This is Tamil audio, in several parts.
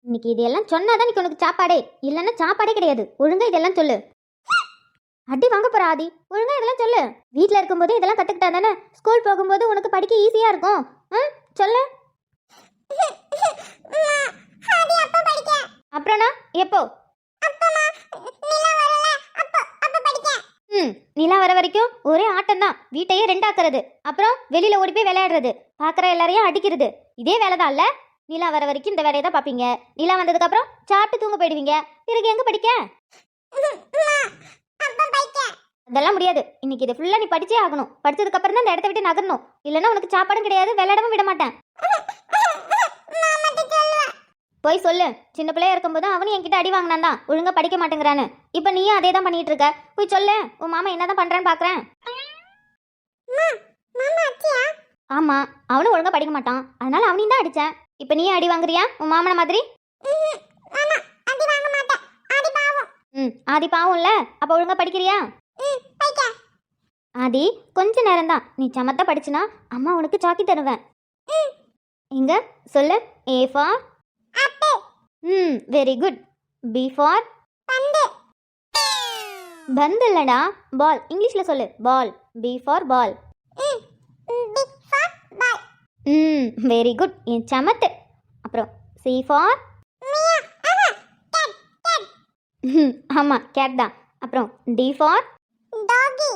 இன்னைக்கு இதெல்லாம் சொன்னாதான் இன்னைக்கு உனக்கு சாப்பாடே, இல்லைன்னா சாப்பாடே கிடையாது. ஒழுங்கா இதெல்லாம் சொல்லு. அடி வாங்க போற ஆதி, ஒழுங்கா இதெல்லாம் சொல்லு. வீட்டில் இருக்கும்போது இதெல்லாம் கற்றுக்கிட்டா தானே ஸ்கூல் போகும்போது உனக்கு படிக்க ஈஸியாக இருக்கும். சொல்லு. அப்புறம்னா எப்போ? நிலா வர வரைக்கும் ஒரே ஆட்டம் தான். வீட்டையே ரெண்டாக்குறது, அப்புறம் வெளியில ஓடி போய் விளையாடுறது, பார்க்குற எல்லாரையும் அடிக்கிறது. இதே வேலை தான் இல்ல? நிலா வர வரைக்கும் இந்த வேலையை தான் பார்ப்பீங்க. நிலா வந்ததுக்கு அப்புறம் சாப்பிட்டு தூங்க போயிடுவீங்க. பிறகு எங்க படிக்க? அதெல்லாம் முடியாது. இன்னைக்கு இதை ஃபுல்லா நீ படிச்சே ஆகணும். படிச்சதுக்கு அப்புறம் தான் இந்த இடத்த விட்டு நகரணும். இல்லைன்னா உனக்கு சாப்பாடும் கிடையாது, விளையாடவும் விட மாட்டேன். போய் சொல்லு. சின்ன பிள்ளையா இருக்கும்போது அவனும் என்கிட்ட அடி வாங்கினான் தான், ஒழுங்கா படிக்க மாட்டேங்கிறான்னு. இப்போ நீயும் அதே தான் பண்ணிட்டு இருக்க. போய் சொல்லு, உன் மாமா என்னதான் பண்றான்னு பாக்குறேன். ஆமா, அவனும் ஒழுங்கா படிக்க மாட்டான், அதனால அவனையும் தான் அடிச்சேன். இப்போ நீயே அடி வாங்குறியா உன் மாமன மாதிரி? ஆதி பாவம் இல்ல, அப்ப ஒழுங்கா படிக்கிறியா? ஆதி, கொஞ்ச நேரம் தான் நீ சமத்தா படிச்சுனா அம்மா உனக்கு சாக்கி தருவேன். இங்க சொல்லு. A for apple. Very good. B for பந்து. பந்து இல்லடா, பால். இங்கிலீஷ்ல சொல்லு. Ball. B for ball. B for ball. Very good. என் சமத்து. அப்புறம் C for ஆமா, கேட் தான். அப்புறம் D for டாகி.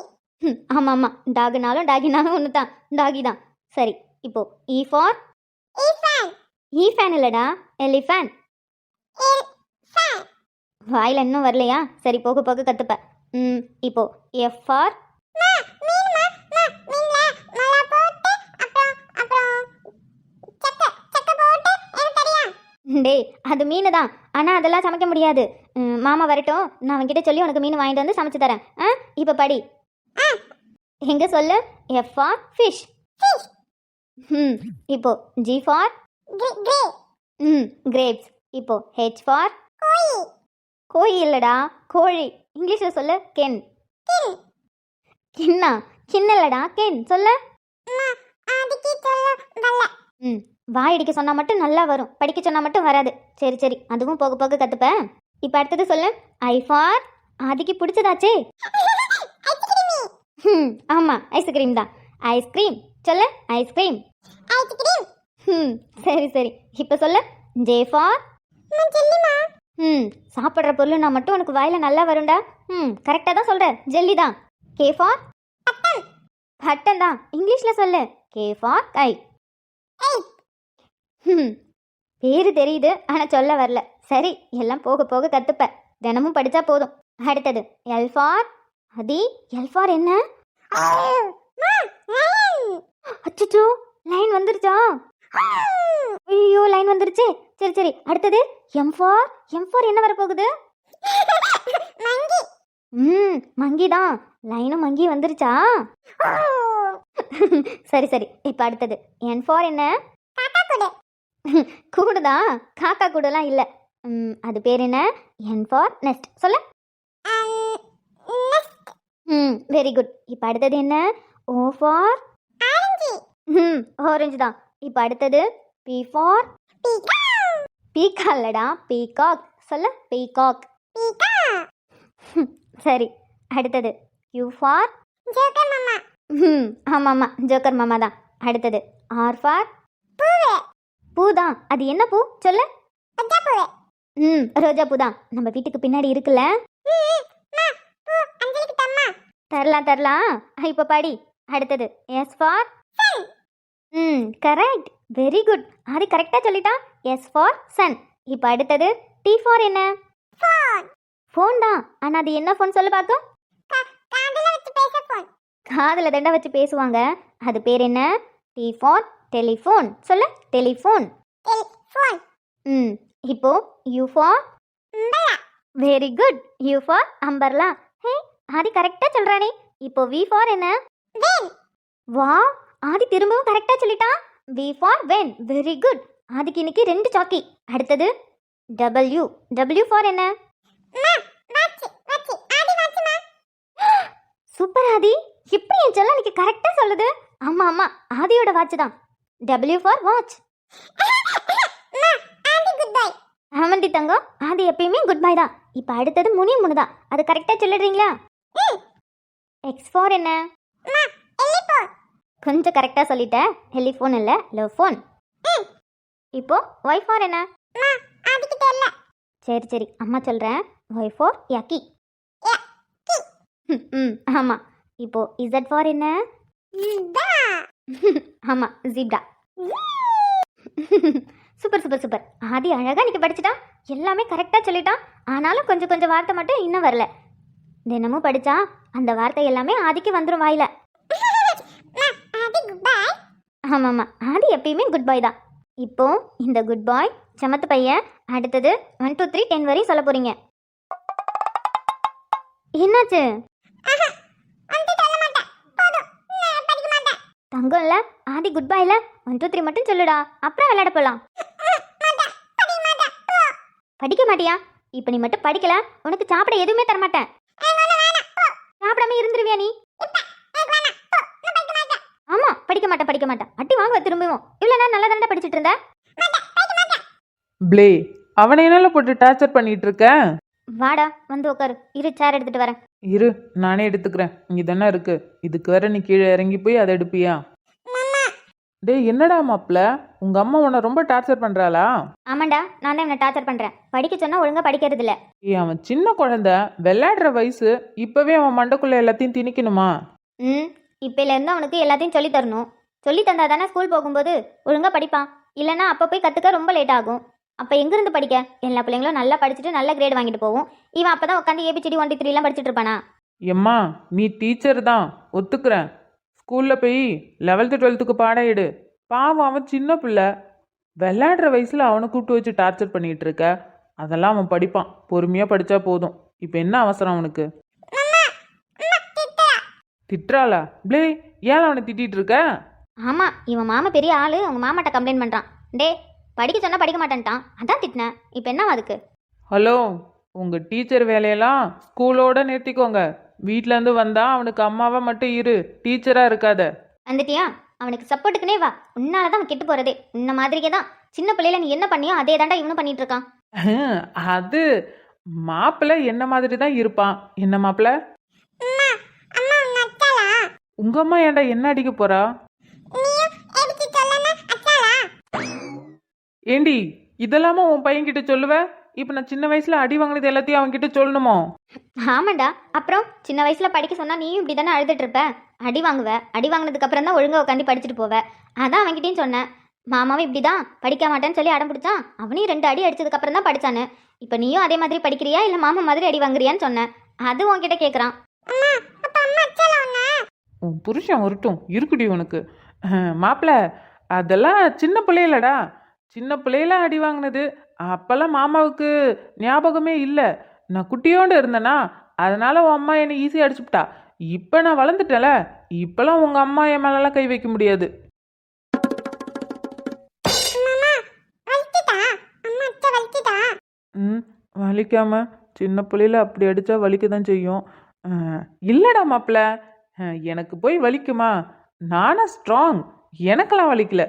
ஆமா ஆமா, டாகுனாலும் டாகினாலும் ஒன்று தான், டாகி தான். சரி, இப்போ E for ஈஃபேன் இல்லடா, எலிஃபேன். வாயில இன்னும் வரலையா? சரி, போக போக கத்துப்ப. இப்போ F for டேய், அது மீன் தான். ஆனால் அதெல்லாம் சமைக்க முடியாது. மாமா வரட்டும், நான் அவன்கிட்ட சொல்லி உனக்கு மீன் வாங்கிட்டு வந்து சமைச்சு தரேன். இப்போ படி. எங்க சொல்லு. F for fish. இப்போ G for கிரேப்ஸ். இப்போ H for கோழி இல்லடா, கோழி. இங்கிலீஷ்ல சொல்லு. கென். கின்னா. கிண்ண இல்லடா, கென் சொல்லு. வாயடிக்க சொன்னா மட்டும் நல்லா வரும், படிக்க சொன்னா மட்டும் வராது. சரி சரி, அதுவும் போக போக கத்துப்பேன். இப்போ அடுத்தது சொல்லு. I for ஆதிக்கு பிடிச்சதாச்சே. ஆமா, ஐஸ்கிரீம் தான். ஐஸ்கிரீம் சொல்லு. ஐஸ்கிரீம். சரி சரி, இப்போ சொல்லு. J for சாப்பிட்ற பொருள் நான் மட்டும் உனக்கு வாயில நல்லா வரும்டா. கரெக்டாக தான் சொல்ற, ஜெல்லி தான். K for பட்டன் தான். இங்கிலீஷ்ல சொல்லு. K for கை. பேரு தெரியுது, ஆனா சொல்ல வரல. சரி, எல்லாம் போக போக கத்துப்ப. தினமும் படிச்சா போதும். அடுத்தது L for அதி. L for என்ன? அச்சோ, லைன் வந்துருச்சா? ஐயோ, லைன் வந்துருச்சு. சரி சரி, அடுத்தது M for என்ன வரப்போகுது? மங்கி தான். லைனும் மங்கி வந்துருச்சா? சரி சரி, இப்போ அடுத்தது N for என்ன? கூடுதான். காக்கா கூடலாம் இல்லை. அது பேர் என்ன? N for நெஸ்ட் சொல்ல. Very good. இப்போ அடுத்தது என்ன? O for ஆரஞ்சு தான். இப்போ அடுத்தது P for பீக்கா இல்லடா, பீகாக் சொல்ல. பீகாக். சரி, அடுத்தது Q for ஆமாம்மா, ஜோக்கர் மாமா தான். அடுத்தது R for பூ தான். அது என்ன பூ சொல்லு. ரோஜா பூ தான். நம்ம வீட்டுக்கு பின்னாடி இருக்குல்ல. தரலாம். இப்போ படி. அடுத்தது S for correct, very good. அது கரெக்டாக சொல்லிட்டா. S for sun. இப்போ அடுத்தது T for என்ன? ஃபோன் தான். ஆனால் அது என்ன ஃபோன் சொல்லு பார்க்கும். காதில் தண்டா வச்சு பேசுவாங்க, அது பேர் என்ன? T for டெலிஃபோன் சொல்ல. டெலிஃபோன். இப்போ U for very good. U for umbrella. Hey, Aadhi கரெக்டாக சொல்கிறானே. இப்போ V for என்ன? வா, ஆதி திரும்பவும் கரெக்டாக சொல்லிட்டான். V for when. Very good. ஆதிக்கு இன்னைக்கு 2 சாக்கி. அடுத்தது W for என்ன? சூப்பர் ஆதி, எப்படி என் செல்லம் இன்னைக்கு கரெக்டாக சொல்லுது. ஆமாம் ஆமாம், ஆதியோட வாட்ச் தான். W for watch. ஆமண்டி தங்கம், அது எப்பயுமே குட் பை தான். இப்போ அடுத்தது முனி முனு தான். அது கரெக்டாக சொல்லிடுறீங்களா? எக்ஸ் ஃபார் என்ன? கொஞ்சம் கரெக்டாக சொல்லிட்டேன். டெலிஃபோன் இல்லை, லவ் ஃபோன். இப்போ ஒய் ஃபார் என்ன? சரி சரி, அம்மா சொல்கிறேன். Y for yucky. ம் ஆமாம். இப்போ இசட் ஃபார் என்ன? ஆமாம், ஜீப்டா. Super super super. ஆதி அழகாக இன்னைக்கு படிச்சுட்டான். எல்லாமே கரெக்டாக சொல்லிட்டான். ஆனாலும் கொஞ்சம் கொஞ்சம் வார்த்தை மட்டும் இன்னும் வரல. தினமும் படித்தா அந்த வார்த்தை எல்லாமே ஆதிக்கு வந்துடும் வாயில. ஆமாம் ஆமாம், ஆதி எப்பயுமே குட் பாய் தான். இப்போ இந்த குட் பாய் சமத்து பையன் அடுத்தது 1 2 3 10 வரையும் சொல்ல போறீங்க. என்னாச்சு? தங்கம் இல்ல, ஆதி குட் பாய்ல 1 2 3 மட்டும் சொல்லுடா, அப்புறம் விளையாட போலாம். படிக்க மாட்டியா? இப்ப நீ மட்டும் படிக்கல, உனக்கு சாப்பிட எதுவுமே தர மாட்டேன். சாப்பிடாம இருந்துருவியா நீ? ஆமா, படிக்க மாட்டேன் படிக்க மாட்டேன். அடி வாங்குவ திரும்பவும். இவ்வளவு நேரம் நல்லா தானே படிச்சிட்டு இருந்த. ப்ளே, அவனை என்னால போட்டு டார்ச்சர் பண்ணிட்டு இருக்க? வாடா வந்து உட்காரு. இரு, சேர் எடுத்துட்டு வரேன். இரு, நானே எடுத்துக்கிறேன். இங்க தானே இருக்கு. இதுக்கு வேற நீ கீழே இறங்கி போய் அதை எடுப்பியா? டேய், என்னடா மாப்ள, உங்க அம்மா உன்னை ரொம்ப டார்ச்சர் பண்றாளா? ஆமாண்டா, நான் தான் இவனை டார்ச்சர் பண்றேன். படிக்க சொன்னா ஒழுங்கா படிக்கிறது இல்ல. ஏய், அவன் சின்ன குழந்தை, விளையாடுற வயசு. இப்பவே அவன் மண்டைக்குள்ள எல்லாத்தையும் திணிக்கணுமா? இப்பையில இருந்து அவனுக்கு எல்லாத்தையும் சொல்லி தரணும். சொல்லி தந்தா தானே ஸ்கூல் போகும்போது ஒழுங்கா படிப்பான். இல்லைன்னா அப்போ போய் கற்றுக்க ரொம்ப லேட் ஆகும். அப்போ எங்கேருந்து படிக்க? எல்லா பிள்ளைங்களும் நல்லா படிச்சுட்டு நல்ல கிரேட் வாங்கிட்டு போவோம். இவன் அப்போ தான் உட்காந்து ஏபிசிடி 1 2 3 படிச்சுட்டு இருப்பானா? எம்மா, நீ டீச்சர் தான், ஒத்துக்கிறேன். ஸ்கூல்ல போய் 11th 12th பாடம் எடு. பாவம், அவன் சின்ன பிள்ளை. விளையாடுற வயசுல அவனை கூப்பிட்டு வச்சு டார்ச்சர் பண்ணிட்டு இருக்க. அதெல்லாம் அவன் படிப்பான். பொறுமையா படிச்சா போதும். இப்போ என்ன அவசரம் அவனுக்கு? திட்டுறாளா? ப்ளே, ஏன் அவனை திட்டிட்டு இருக்க? ஆமாம், இவன் மாமா பெரிய ஆளு. அவங்க மாமாட்ட கம்ப்ளைண்ட் பண்ணுறான். டே, படிக்க சொன்னா படிக்க மாட்டேன்ட்டான், அதான் திட்டினேன். இப்போ என்ன அதுக்கு? ஹலோ, உங்க டீச்சர் வேலையெல்லாம் ஸ்கூலோட நிறுத்திக்கோங்க. வீட்ல இருந்து வந்தா அவனுக்கு அம்மாவா மட்டும் இரு, டீச்சரா இருக்காத. வந்துட்டியா? அவனுக்கு சப்போர்ட்டுக்குனே வா. உன்னால தான் அவன் கெட்டு போறதே. உன்ன மாதிரியே தான் சின்ன பிள்ளையில நீ என்ன பண்ணியோ அதே தாண்டா இவனும் பண்ணிட்டு இருக்கான். அது மாப்பிள்ளை என்ன மாதிரி தான் இருப்பான். என்ன மாப்பிள்ளை? உங்க அம்மா ஏன்டா என்ன அடிக்க போறா? ஏண்டி, இதெல்லாமா உன் பையன் கிட்ட சொல்லுவ? இப்ப நான் சின்ன வயசுல அடி வாங்கினது எல்லாத்தையும் அவன் கிட்ட சொல்லணுமோ? ஆமாண்டா, அப்புறம் சின்ன வயசுல படிக்க சொன்னா நீயும் இப்படி தானே அழுதுட்டு இருப்ப. அடி வாங்குவ. அடி வாங்கினதுக்கு அப்புறம் தான் ஒழுங்கா உட்காந்து படிச்சுட்டு போவ. அதான் அவன்கிட்டயும் சொன்னேன். மாமாவும் இப்படிதான் படிக்க மாட்டேன்னு சொல்லி அடம் பிடிச்சான். அவனையும் 2 அடி அடிச்சதுக்கு அப்புறம் தான் படிச்சானு. இப்ப நீயும் அதே மாதிரி படிக்கிறியா இல்ல மாமா மாதிரி அடி வாங்குறியான்னு சொன்னேன். அது உன்கிட்ட கேக்குறான். உன் புருஷன் வரட்டும், இருக்குடி உனக்கு. மாப்பிள்ள, அதெல்லாம் சின்ன பிள்ளையிலடா. சின்ன பிள்ளையில அடி வாங்கினது. அப்பெல்லாம் மாமாவுக்கு ஞாபகமே இல்லை. நான் குட்டியோண்டு இருந்தேனா, அதனால உன் அம்மா என்னை ஈஸியாக அடிச்சுப்பிட்டா. இப்போ நான் வளர்ந்துட்டேல, இப்பெல்லாம் உங்கள் அம்மா என் மேலெல்லாம் கை வைக்க முடியாது. வலிக்காம சின்ன பிள்ளையில அப்படி அடித்தா வலிக்க தான் செய்யும். இல்லைடா மாப்பிள்ள, எனக்கு போய் வலிக்குமா? நானா ஸ்ட்ராங், எனக்கெல்லாம் வலிக்கல.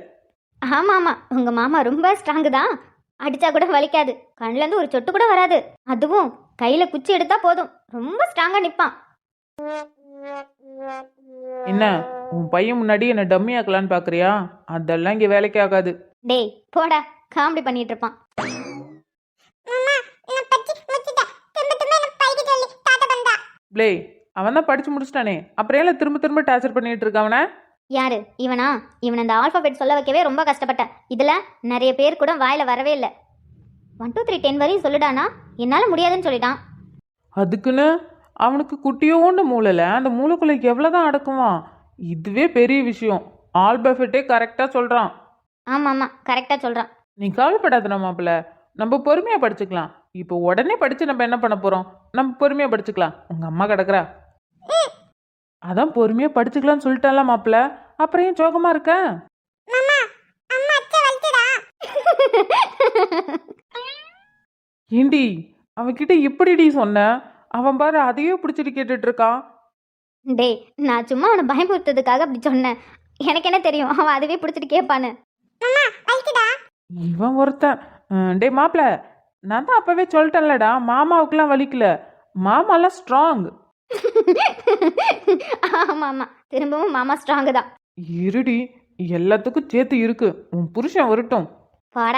ஆமா ஆமா, உங்க மாமா ரொம்ப ஸ்ட்ராங்கு தான். அடிச்சா கூட வலிக்காது. கண்ணுல இருந்து ஒரு சொட்டு கூட வராது. அதுவும் கையில குச்சி எடுத்தா போதும், ரொம்ப ஸ்ட்ராங்கா நிப்பான். என்ன, உன் பையன் முன்னாடி என்ன டம்மி ஆக்கலான்னு பாக்குறியா? அதெல்லாம் இங்க வேலைக்கு ஆகாது. டேய் போடா, காமெடி பண்ணிட்டு இருப்பான். ப்ளே, அவன் தான் படிச்சு முடிச்சிட்டானே, அப்புறம் ஏன் திரும்ப திரும்ப டார்ச்சர் பண்ணிட்டு இருக்காவன? யாரு இவனா? இவன் அந்த ஆல்பாபெட் சொல்ல வைக்கவே ரொம்ப கஷ்டப்பட்டேன். இதுல நிறைய பேர் கூட வாயில வரவே இல்லை. 1 2 3 10 வரையும் சொல்லுடானா, என்னால முடியாதுன்னு சொல்லிட்டான். அதுக்குன்னு அவனுக்கு குட்டியோண்டு மூளைல, அந்த மூளைக்குள்ள எவ்வளவுதான் அடக்குவான்? இதுவே பெரிய விஷயம். ஆல்பாபெட்டே கரெக்டா சொல்றான். ஆமா ஆமா, கரெக்டா சொல்றான். நீ கவலைப்படாத மாப்பிள்ள, நம்ம பொறுமையா படிச்சுக்கலாம். இப்போ உடனே படிச்சு நம்ம என்ன பண்ண போறோம்? நம்ம பொறுமையா படிச்சுக்கலாம். உங்க அம்மா கிடக்குறா, அதான் பொறுமையா படிச்சுக்கலாம்னு சொல்லிட்டால மாப்பிள்ள. அப்புறம் ஏன் சோகமா இருக்க? ஏண்டி, அவன்கிட்ட எப்படிடி சொன்ன? அவன் பாரு அதையே பிடிச்சிட்டு கேட்டுட்டு இருக்கான். டேய், நான் சும்மா அவனை பயமுறுத்ததுக்காக அப்படி சொன்னேன். எனக்கு என்ன தெரியும் அவன் அதுவே பிடிச்சிட்டு கேட்பான்னு. இவன் ஒருத்தன். டே மாப்பிள்ள, நான் தான் அப்பவே சொல்லிட்டேன்லடா, மாமாவுக்குலாம் வலிக்கல. மாமாலாம் ஸ்ட்ராங். ஆமா ஆமா, திரும்பவும் மாமா ஸ்ட்ராங்கு தான். இருடி, எல்லாத்துக்கும் சேர்த்து இருக்கு. உன் புருஷன் வரட்டும். பாட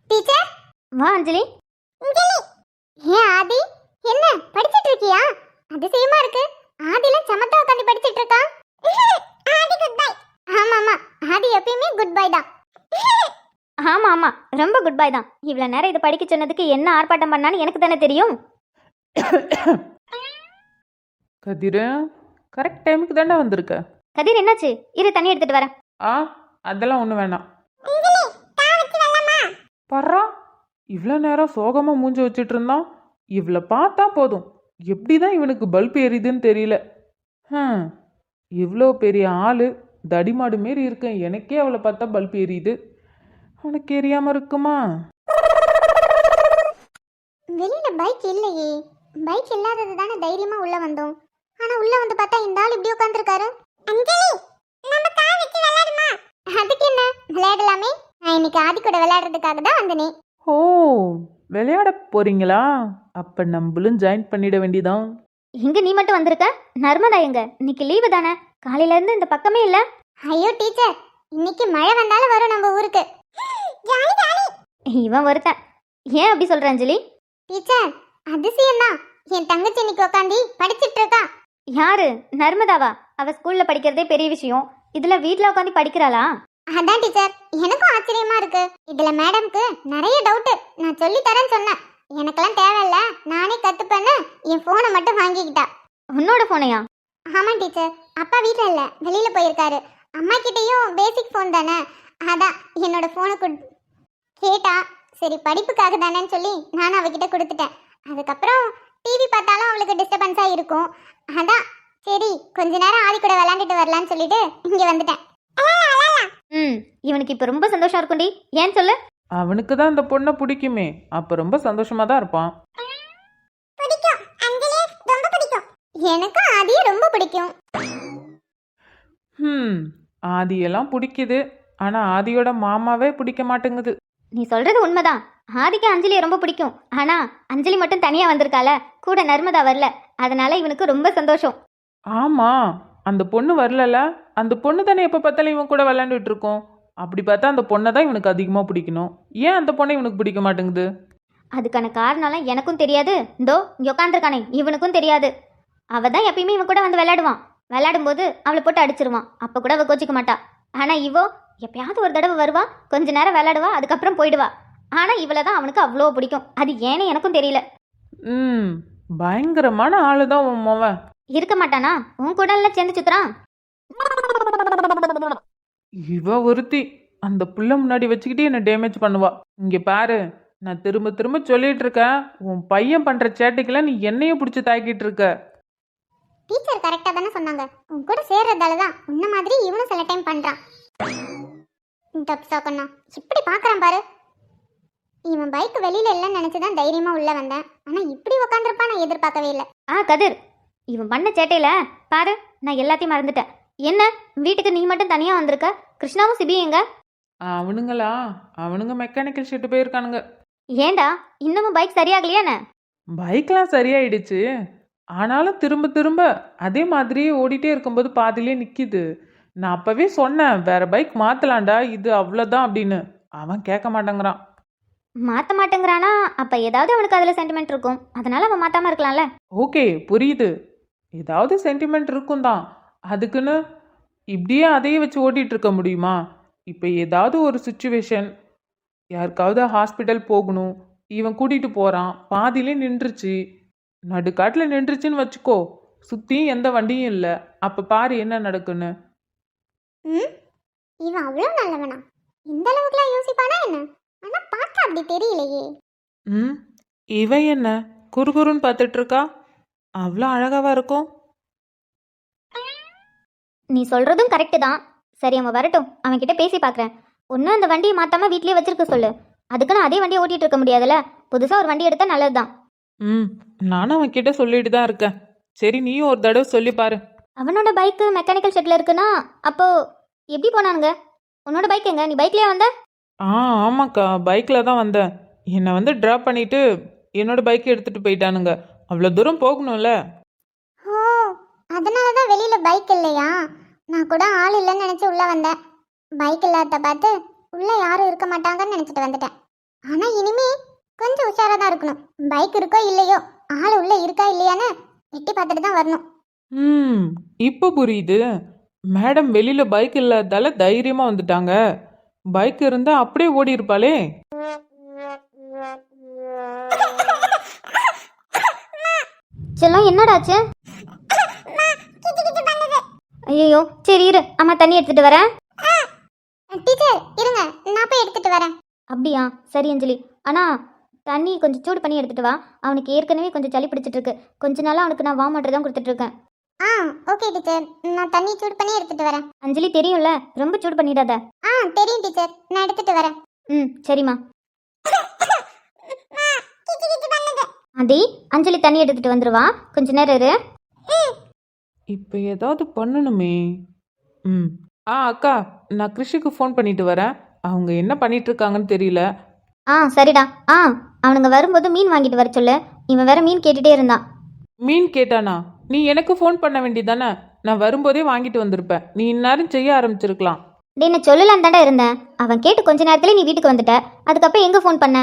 டீச்சர் வா அஞ்சலி. அஞ்சலி, ஏன் ஆதி என்ன படிச்சிட்டு இருக்கியா? அதிசயமா இருக்கு. ஆதிலாம் சமத்தா உட்காந்து படிச்சிட்டு இருக்கா. ஆதி குட் பை. ஆமா ஆமா, ஆதி எப்பயுமே குட் பை தான். ஆமா ஆமா, ரொம்ப குட் பை தான். இவ்வளோ நேரம் இதை படிக்க சொன்னதுக்கு என்ன ஆர்ப்பாட்டம் பண்ணான்னு எனக்கு தானே தெரியும். கதிரு, கரெக்ட் டைமுக்கு தாண்டா வந்திருக்க. கதிர் என்னாச்சு? இரு தண்ணி எடுத்துட்டு வரேன். ஆ, அதெல்லாம் ஒன்றும் வேணாம். அஞ்சலி, தா வச்சு வரலாமா? பர்றா, இவ்வளோ நேரம் சோகமாக மூஞ்சி வச்சுட்டு இருந்தான். இவளை பார்த்தா போதும், எப்படி தான் இவனுக்கு பல்ப் எரியுதுன்னு தெரியல. இவ்வளோ பெரிய ஆள், தடிமாடு மாரி இருக்கேன், எனக்கே அவளை பார்த்தா பல்ப் எரியுது. அவனுக்கு எரியாமல் இருக்குமா? வெளியில பைக் இல்லையே. பைக் இல்லாதது தானே தைரியமா உள்ள வந்தோம். ஆனா உள்ள வந்து பார்த்தா இந்த ஆள் இப்படி உட்கார்ந்திருக்காரு. அஞ்சலி, நம்ம தா வச்சு விளையாடுமா? அதுக்கு என்ன, விளையாடலாமே. நான் இன்னைக்கு ஆதி கூட விளையாடுறதுக்காக தான் வந்தனே. ஓ, விளையாட போறீங்களா? அப்போ நம்மளும் ஜாயின் பண்ணிட வேண்டியதான். எங்க நீ மட்டும் வந்திருக்க? நர்மதா எங்க? இன்னைக்கு லீவு தானே, காலையில இருந்து இந்த பக்கமே இல்ல. ஐயோ டீச்சர், இன்னைக்கு மழை வந்தாலும் வரும் நம்ம ஊருக்கு. Jolly jolly. இவன் ஒருத்தன். ஏன் அப்படி சொல்ற அஞ்சலி? டீச்சர், அதிசயம் தான். என் தங்கச்சி இன்னைக்கு உட்காந்து படிச்சிட்டு இருக்கா. யாரு? நர்மதாவா? அவ ஸ்கூல்ல படிக்கிறதே பெரிய விஷயம், இதுல வீட்ல உட்காந்து படிக்கிறாளா? அதான் டீச்சர், எனக்கும் ஆச்சரியமா இருக்கு. இதுல மேடம்க்கு நிறைய டவுட். நான் சொல்லி தரேன்னு சொன்னேன். எனக்கெல்லாம் தேவையில்ல, நானே கத்துப்பேன்னு என் போனை மட்டும் வாங்கிக்கிட்டா. உன்னோட போனையா? ஆமா டீச்சர், அப்பா வீட்ல இல்ல, வெளியில போயிருக்காரு. அம்மா கிட்டயும் பேசிக் போன் தானே, அதான் என்னோட போனை கேட்டா. சரி படிப்புக்காக தானேன்னு சொல்லி நானும் அவகிட்ட கொடுத்துட்டேன். அதுக்கப்புறம் டிவி பார்த்தாலும் அவளுக்கு டிஸ்டர்பன்ஸா இருக்கும். அதான் சரி கொஞ்ச நேரம் ஆதி கூட விளையாண்டுட்டு வரலான்னு சொல்லிட்டு இங்க வந்துட்டேன். இவனுக்கு இப்ப ரொம்ப சந்தோஷம் இருக்கும்டி. ஏன் சொல்லு? அவனுக்கு தான் இந்த பொண்ணை பிடிக்குமே, அப்போ ரொம்ப சந்தோஷமா தான் இருப்பான். பிடிக்கும், அஞ்சலியே ரொம்ப பிடிக்கும். எனக்கும் ஆதியை ரொம்ப பிடிக்கும். ஆதியெல்லாம் பிடிக்குது, ஆனால் ஆதியோட மாமாவே பிடிக்க மாட்டேங்குது. நீ சொல்றது உண்மைதான். ஆதிக்கு அஞ்சலியை ரொம்ப பிடிக்கும். ஆனா அஞ்சலி மட்டும் தனியா வந்திருக்கால, கூட நர்மதா வரல. அதனால இவனுக்கு ரொம்ப சந்தோஷம். ஆமா, அந்த பொண்ணு வரலல. அந்த பொண்ணு தானே எப்போ பார்த்தாலும் இவன் கூட விளையாண்டுட்டு இருக்கோம். அப்படி பார்த்தா அந்த பொண்ணை தான் இவனுக்கு அதிகமாக பிடிக்கணும். ஏன் அந்த பொண்ணை இவனுக்கு பிடிக்க மாட்டேங்குது? அதுக்கான காரணம்லாம் எனக்கும் தெரியாது. இந்தோ இங்க உட்காந்துருக்கானே இவனுக்கும் தெரியாது. அவ தான் எப்பயுமே இவன் கூட வந்து விளையாடுவான். விளையாடும்போது அவளை போட்டு அடிச்சிருவான். அப்போ கூட அவள் கோச்சிக்க மாட்டா. ஆனா இவோ எப்பயாவது ஒரு தடவை வருவா, கொஞ்ச நேரம் விளையாடுவா, அதுக்கப்புறம் போயிடுவா. ஆனா இவளை தான் அவனுக்கு அவ்வளோ பிடிக்கும். அது ஏன்னு எனக்கும் தெரியல. பயங்கரமான ஆளு தான் உன் மவன். இருக்க மாட்டானா? உன் கூட எல்லாம் சேர்ந்து சுத்துறான். இவ ஒருத்தி அந்த புள்ள முன்னாடி வச்சுக்கிட்டு என்ன டேமேஜ் பண்ணுவா. இங்க பாரு, நான் திரும்ப திரும்ப சொல்லிட்டு இருக்கேன், உன் பையன் பண்ற சேட்டைக்கெல்லாம் நீ என்னைய பிடிச்சி தாக்கிட்டு இருக்க. டீச்சர் கரெக்டா தானே சொன்னாங்க. உன் கூட சேர்றதால தான் உன்ன மாதிரி இவனும் சில டைம் பண்றான். தப்சாக்கண்ணா இப்படி பாக்குறான் பாரு. இவன் பைக் வெளியில இல்லைன்னு நினைச்சுதான் தைரியமா உள்ள வந்தேன். ஆனா இப்படி உட்காந்துருப்பா நான் எதிர்பார்க்கவே இல்லை. கதிர், இவன் பண்ண சேட்டையில பாரு, நான் எல்லாத்தையும் மறந்துட்டேன். என்ன வீட்டுக்கு நீ மட்டும் தனியா வந்திருக்க? கிருஷ்ணாவும் சிபி எங்க? அவனுங்களா? அவனுங்க மெக்கானிக்கல் ஷெட்டு போயிருக்கானுங்க. ஏண்டா இன்னமும் பைக் சரியாகலையா என்ன? பைக்லாம் சரியாயிடுச்சு, ஆனாலும் திரும்ப திரும்ப அதே மாதிரியே ஓடிட்டே இருக்கும்போது பாதிலே நிக்குது. நான் அப்பவே சொன்னேன் வேற பைக் மாத்தலாம்டா, இது அவ்வளோதான் அப்படின்னு. அவன் கேட்க மாட்டேங்கிறான். மாத்த மாட்டேங்கிறானா? அப்ப ஏதாவது அவனுக்கு அதுல சென்டிமெண்ட் இருக்கும். அதனால அவன் மாத்தாம இருக்கலாம்ல. ஓகே, புரியுது, ஏதாவது சென்டிமெண்ட் இருக்கும் தான். அதுக்குன்னு இப்படியே அதையே வச்சு ஓட்டிட்டு இருக்க முடியுமா? இப்போ ஏதாவது ஒரு சுச்சுவேஷன், யாருக்காவது ஹாஸ்பிட்டல் போகணும், இவன் கூட்டிட்டு போறான், பாதியிலே நின்றுச்சு, நடுக்காட்டில் நின்றுச்சுன்னு வச்சுக்கோ, சுற்றியும் எந்த வண்டியும் இல்லை, அப்போ பாரு என்ன நடக்குன்னு. இவன் அவ்வளோ நல்லவனா? இந்த அளவுக்குலாம் யோசிப்பானா என்ன? ஆனா பார்த்தா அப்படி தெரியலையே. இவன் என்ன குறுகுறுன்னு பார்த்துட்டு இருக்கா? அவ்வளோ அழகாவா இருக்கும். நீ சொல்றதும் கரெக்டு தான். சரி அவன் வரட்டும், அவன் கிட்ட பேசி பார்க்குறேன். ஒன்றும் அந்த வண்டியை மாத்தாம வீட்லயே வச்சிருக்க சொல்லு. அதுக்குன்னு அதே வண்டியை ஓட்டிட்டு இருக்க முடியாதுல்ல. புதுசா ஒரு வண்டி எடுத்தா நல்லதுதான். நானும் அவன் கிட்ட சொல்லிட்டு தான் இருக்கேன். சரி நீயும் ஒரு தடவை சொல்லி பாரு. அவனோட பைக்கு மெக்கானிக்கல் ஷெட்ல இருக்குன்னா அப்போ எப்படி போனானுங்க? உன்னோட பைக் எங்க? நீ பைக்லயே வந்த? ஆமாக்கா, பைக்கில் தான் வந்தேன். என்னை வந்து ட்ராப் பண்ணிட்டு என்னோட பைக்கை எடுத்துகிட்டு போயிட்டானுங்க. அவ்வளோ தூரம் போகணும்ல. ஓ, அதனால தான் வெளியில பைக் இல்லையா? நான் கூட ஆள் இல்லைன்னு நினைச்சு உள்ள வந்தேன். பைக் இல்லாத பார்த்து உள்ள யாரும் இருக்க மாட்டாங்கன்னு நினைச்சிட்டு வந்துட்டேன். ஆனா இனிமே கொஞ்சம் உஷாரா தான் இருக்கணும். பைக் இருக்கோ இல்லையோ, ஆள் உள்ள இருக்கா இல்லையான்னு எட்டி பார்த்துட்டு தான் வரணும். ம், இப்போ புரியுது. மேடம் வெளியில் பைக் இல்லாததால தைரியமாக வந்துட்டாங்க. பைக் இருந்தால் அப்படியே ஓடி இருப்பாளே. செல்லம் என்னடாச்சு? ஐயோ சரி இரு, அம்மா தண்ணி எடுத்துட்டு வரேன். டீச்சர் இருங்க, நான் போய் எடுத்துட்டு வரேன். அப்படியா, சரி அஞ்சலி. ஆனா தண்ணி கொஞ்சம் சூடு பண்ணி எடுத்துட்டு வா. அவனுக்கு ஏற்கனவே கொஞ்சம் சளி பிடிச்சிட்டு இருக்கு. கொஞ்ச நாளா அவனுக்கு நான் வார்ம் வாட்டர் தான் கொடுத்துட்டு இருக்கேன். ஓகே டீச்சர், நான் தண்ணி சூடு பண்ணி எடுத்துட்டு வரேன். அஞ்சலி தெரியும்ல, ரொம்ப சூடு பண்ணிடாத. தெரியும் டீச்சர், நான் எடுத்துட்டு வரேன். சரிம்மா. அடி, அஞ்சலி தண்ணி எடுத்துட்டு வந்துருவா, கொஞ்ச நேரம் இரு. இப்போ ஏதாவது பண்ணணுமே. அக்கா, நான் கிருஷிக்கு ஃபோன் பண்ணிட்டு வரேன். அவங்க என்ன பண்ணிட்டு இருக்காங்கன்னு தெரியல. சரிடா. அவனுங்க வரும்போது மீன் வாங்கிட்டு வர சொல்லு. இவன் வேற மீன் கேட்டுட்டே இருந்தான். மீன் கேட்டானா? நீ எனக்கு ஃபோன் பண்ண வேண்டியதானே? நான் வரும்போதே வாங்கிட்டு வந்திருப்பேன். நீ இந்நேரம் செய்ய ஆரம்பிச்சிருக்கலாம். டே, நான் சொல்லலான்னு தாண்டா இருந்தேன். அவன் கேட்டு கொஞ்ச நேரத்துல நீ வீட்டுக்கு வந்துட்ட. அதுக்கப்புறம் எங்க ஃபோன் பண்ண?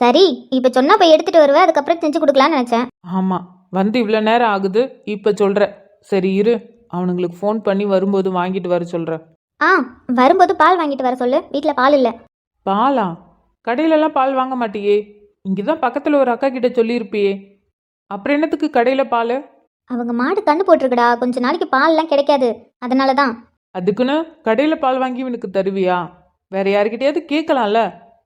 சரி இப்போ சொன்னா போய் எடுத்துட்டு வருவேன். அதுக்கப்புறம் செஞ்சு கொடுக்கலான்னு நினைச்சேன். ஆமாம், வந்து இவ்வளோ நேரம் ஆகுது, இப்போ சொல்கிற. சரி இரு, அவனுங்களுக்கு ஃபோன் பண்ணி வரும்போது வாங்கிட்டு வர சொல்கிறேன். வரும்போது பால் வாங்கிட்டு வர சொல்லு. வீட்டில் பால் இல்லை. பாலா? கடையிலலாம் பால் வாங்க மாட்டியே. இங்கே தான் பக்கத்தில் ஒரு அக்கா கிட்ட சொல்லியிருப்பியே. அப்புறம் என்னத்துக்கு கடையில் பால்? அவங்க மாடு கண்ணு போட்டிருக்குடா. கொஞ்ச நாளைக்கு பால்லாம் கிடைக்காது, அதனால தான். அதுக்குன்னு கடையில் பால் வாங்கி இவனுக்கு தருவியா? வேற யாருக்கிட்டையாவது கேட்கலாம்ல.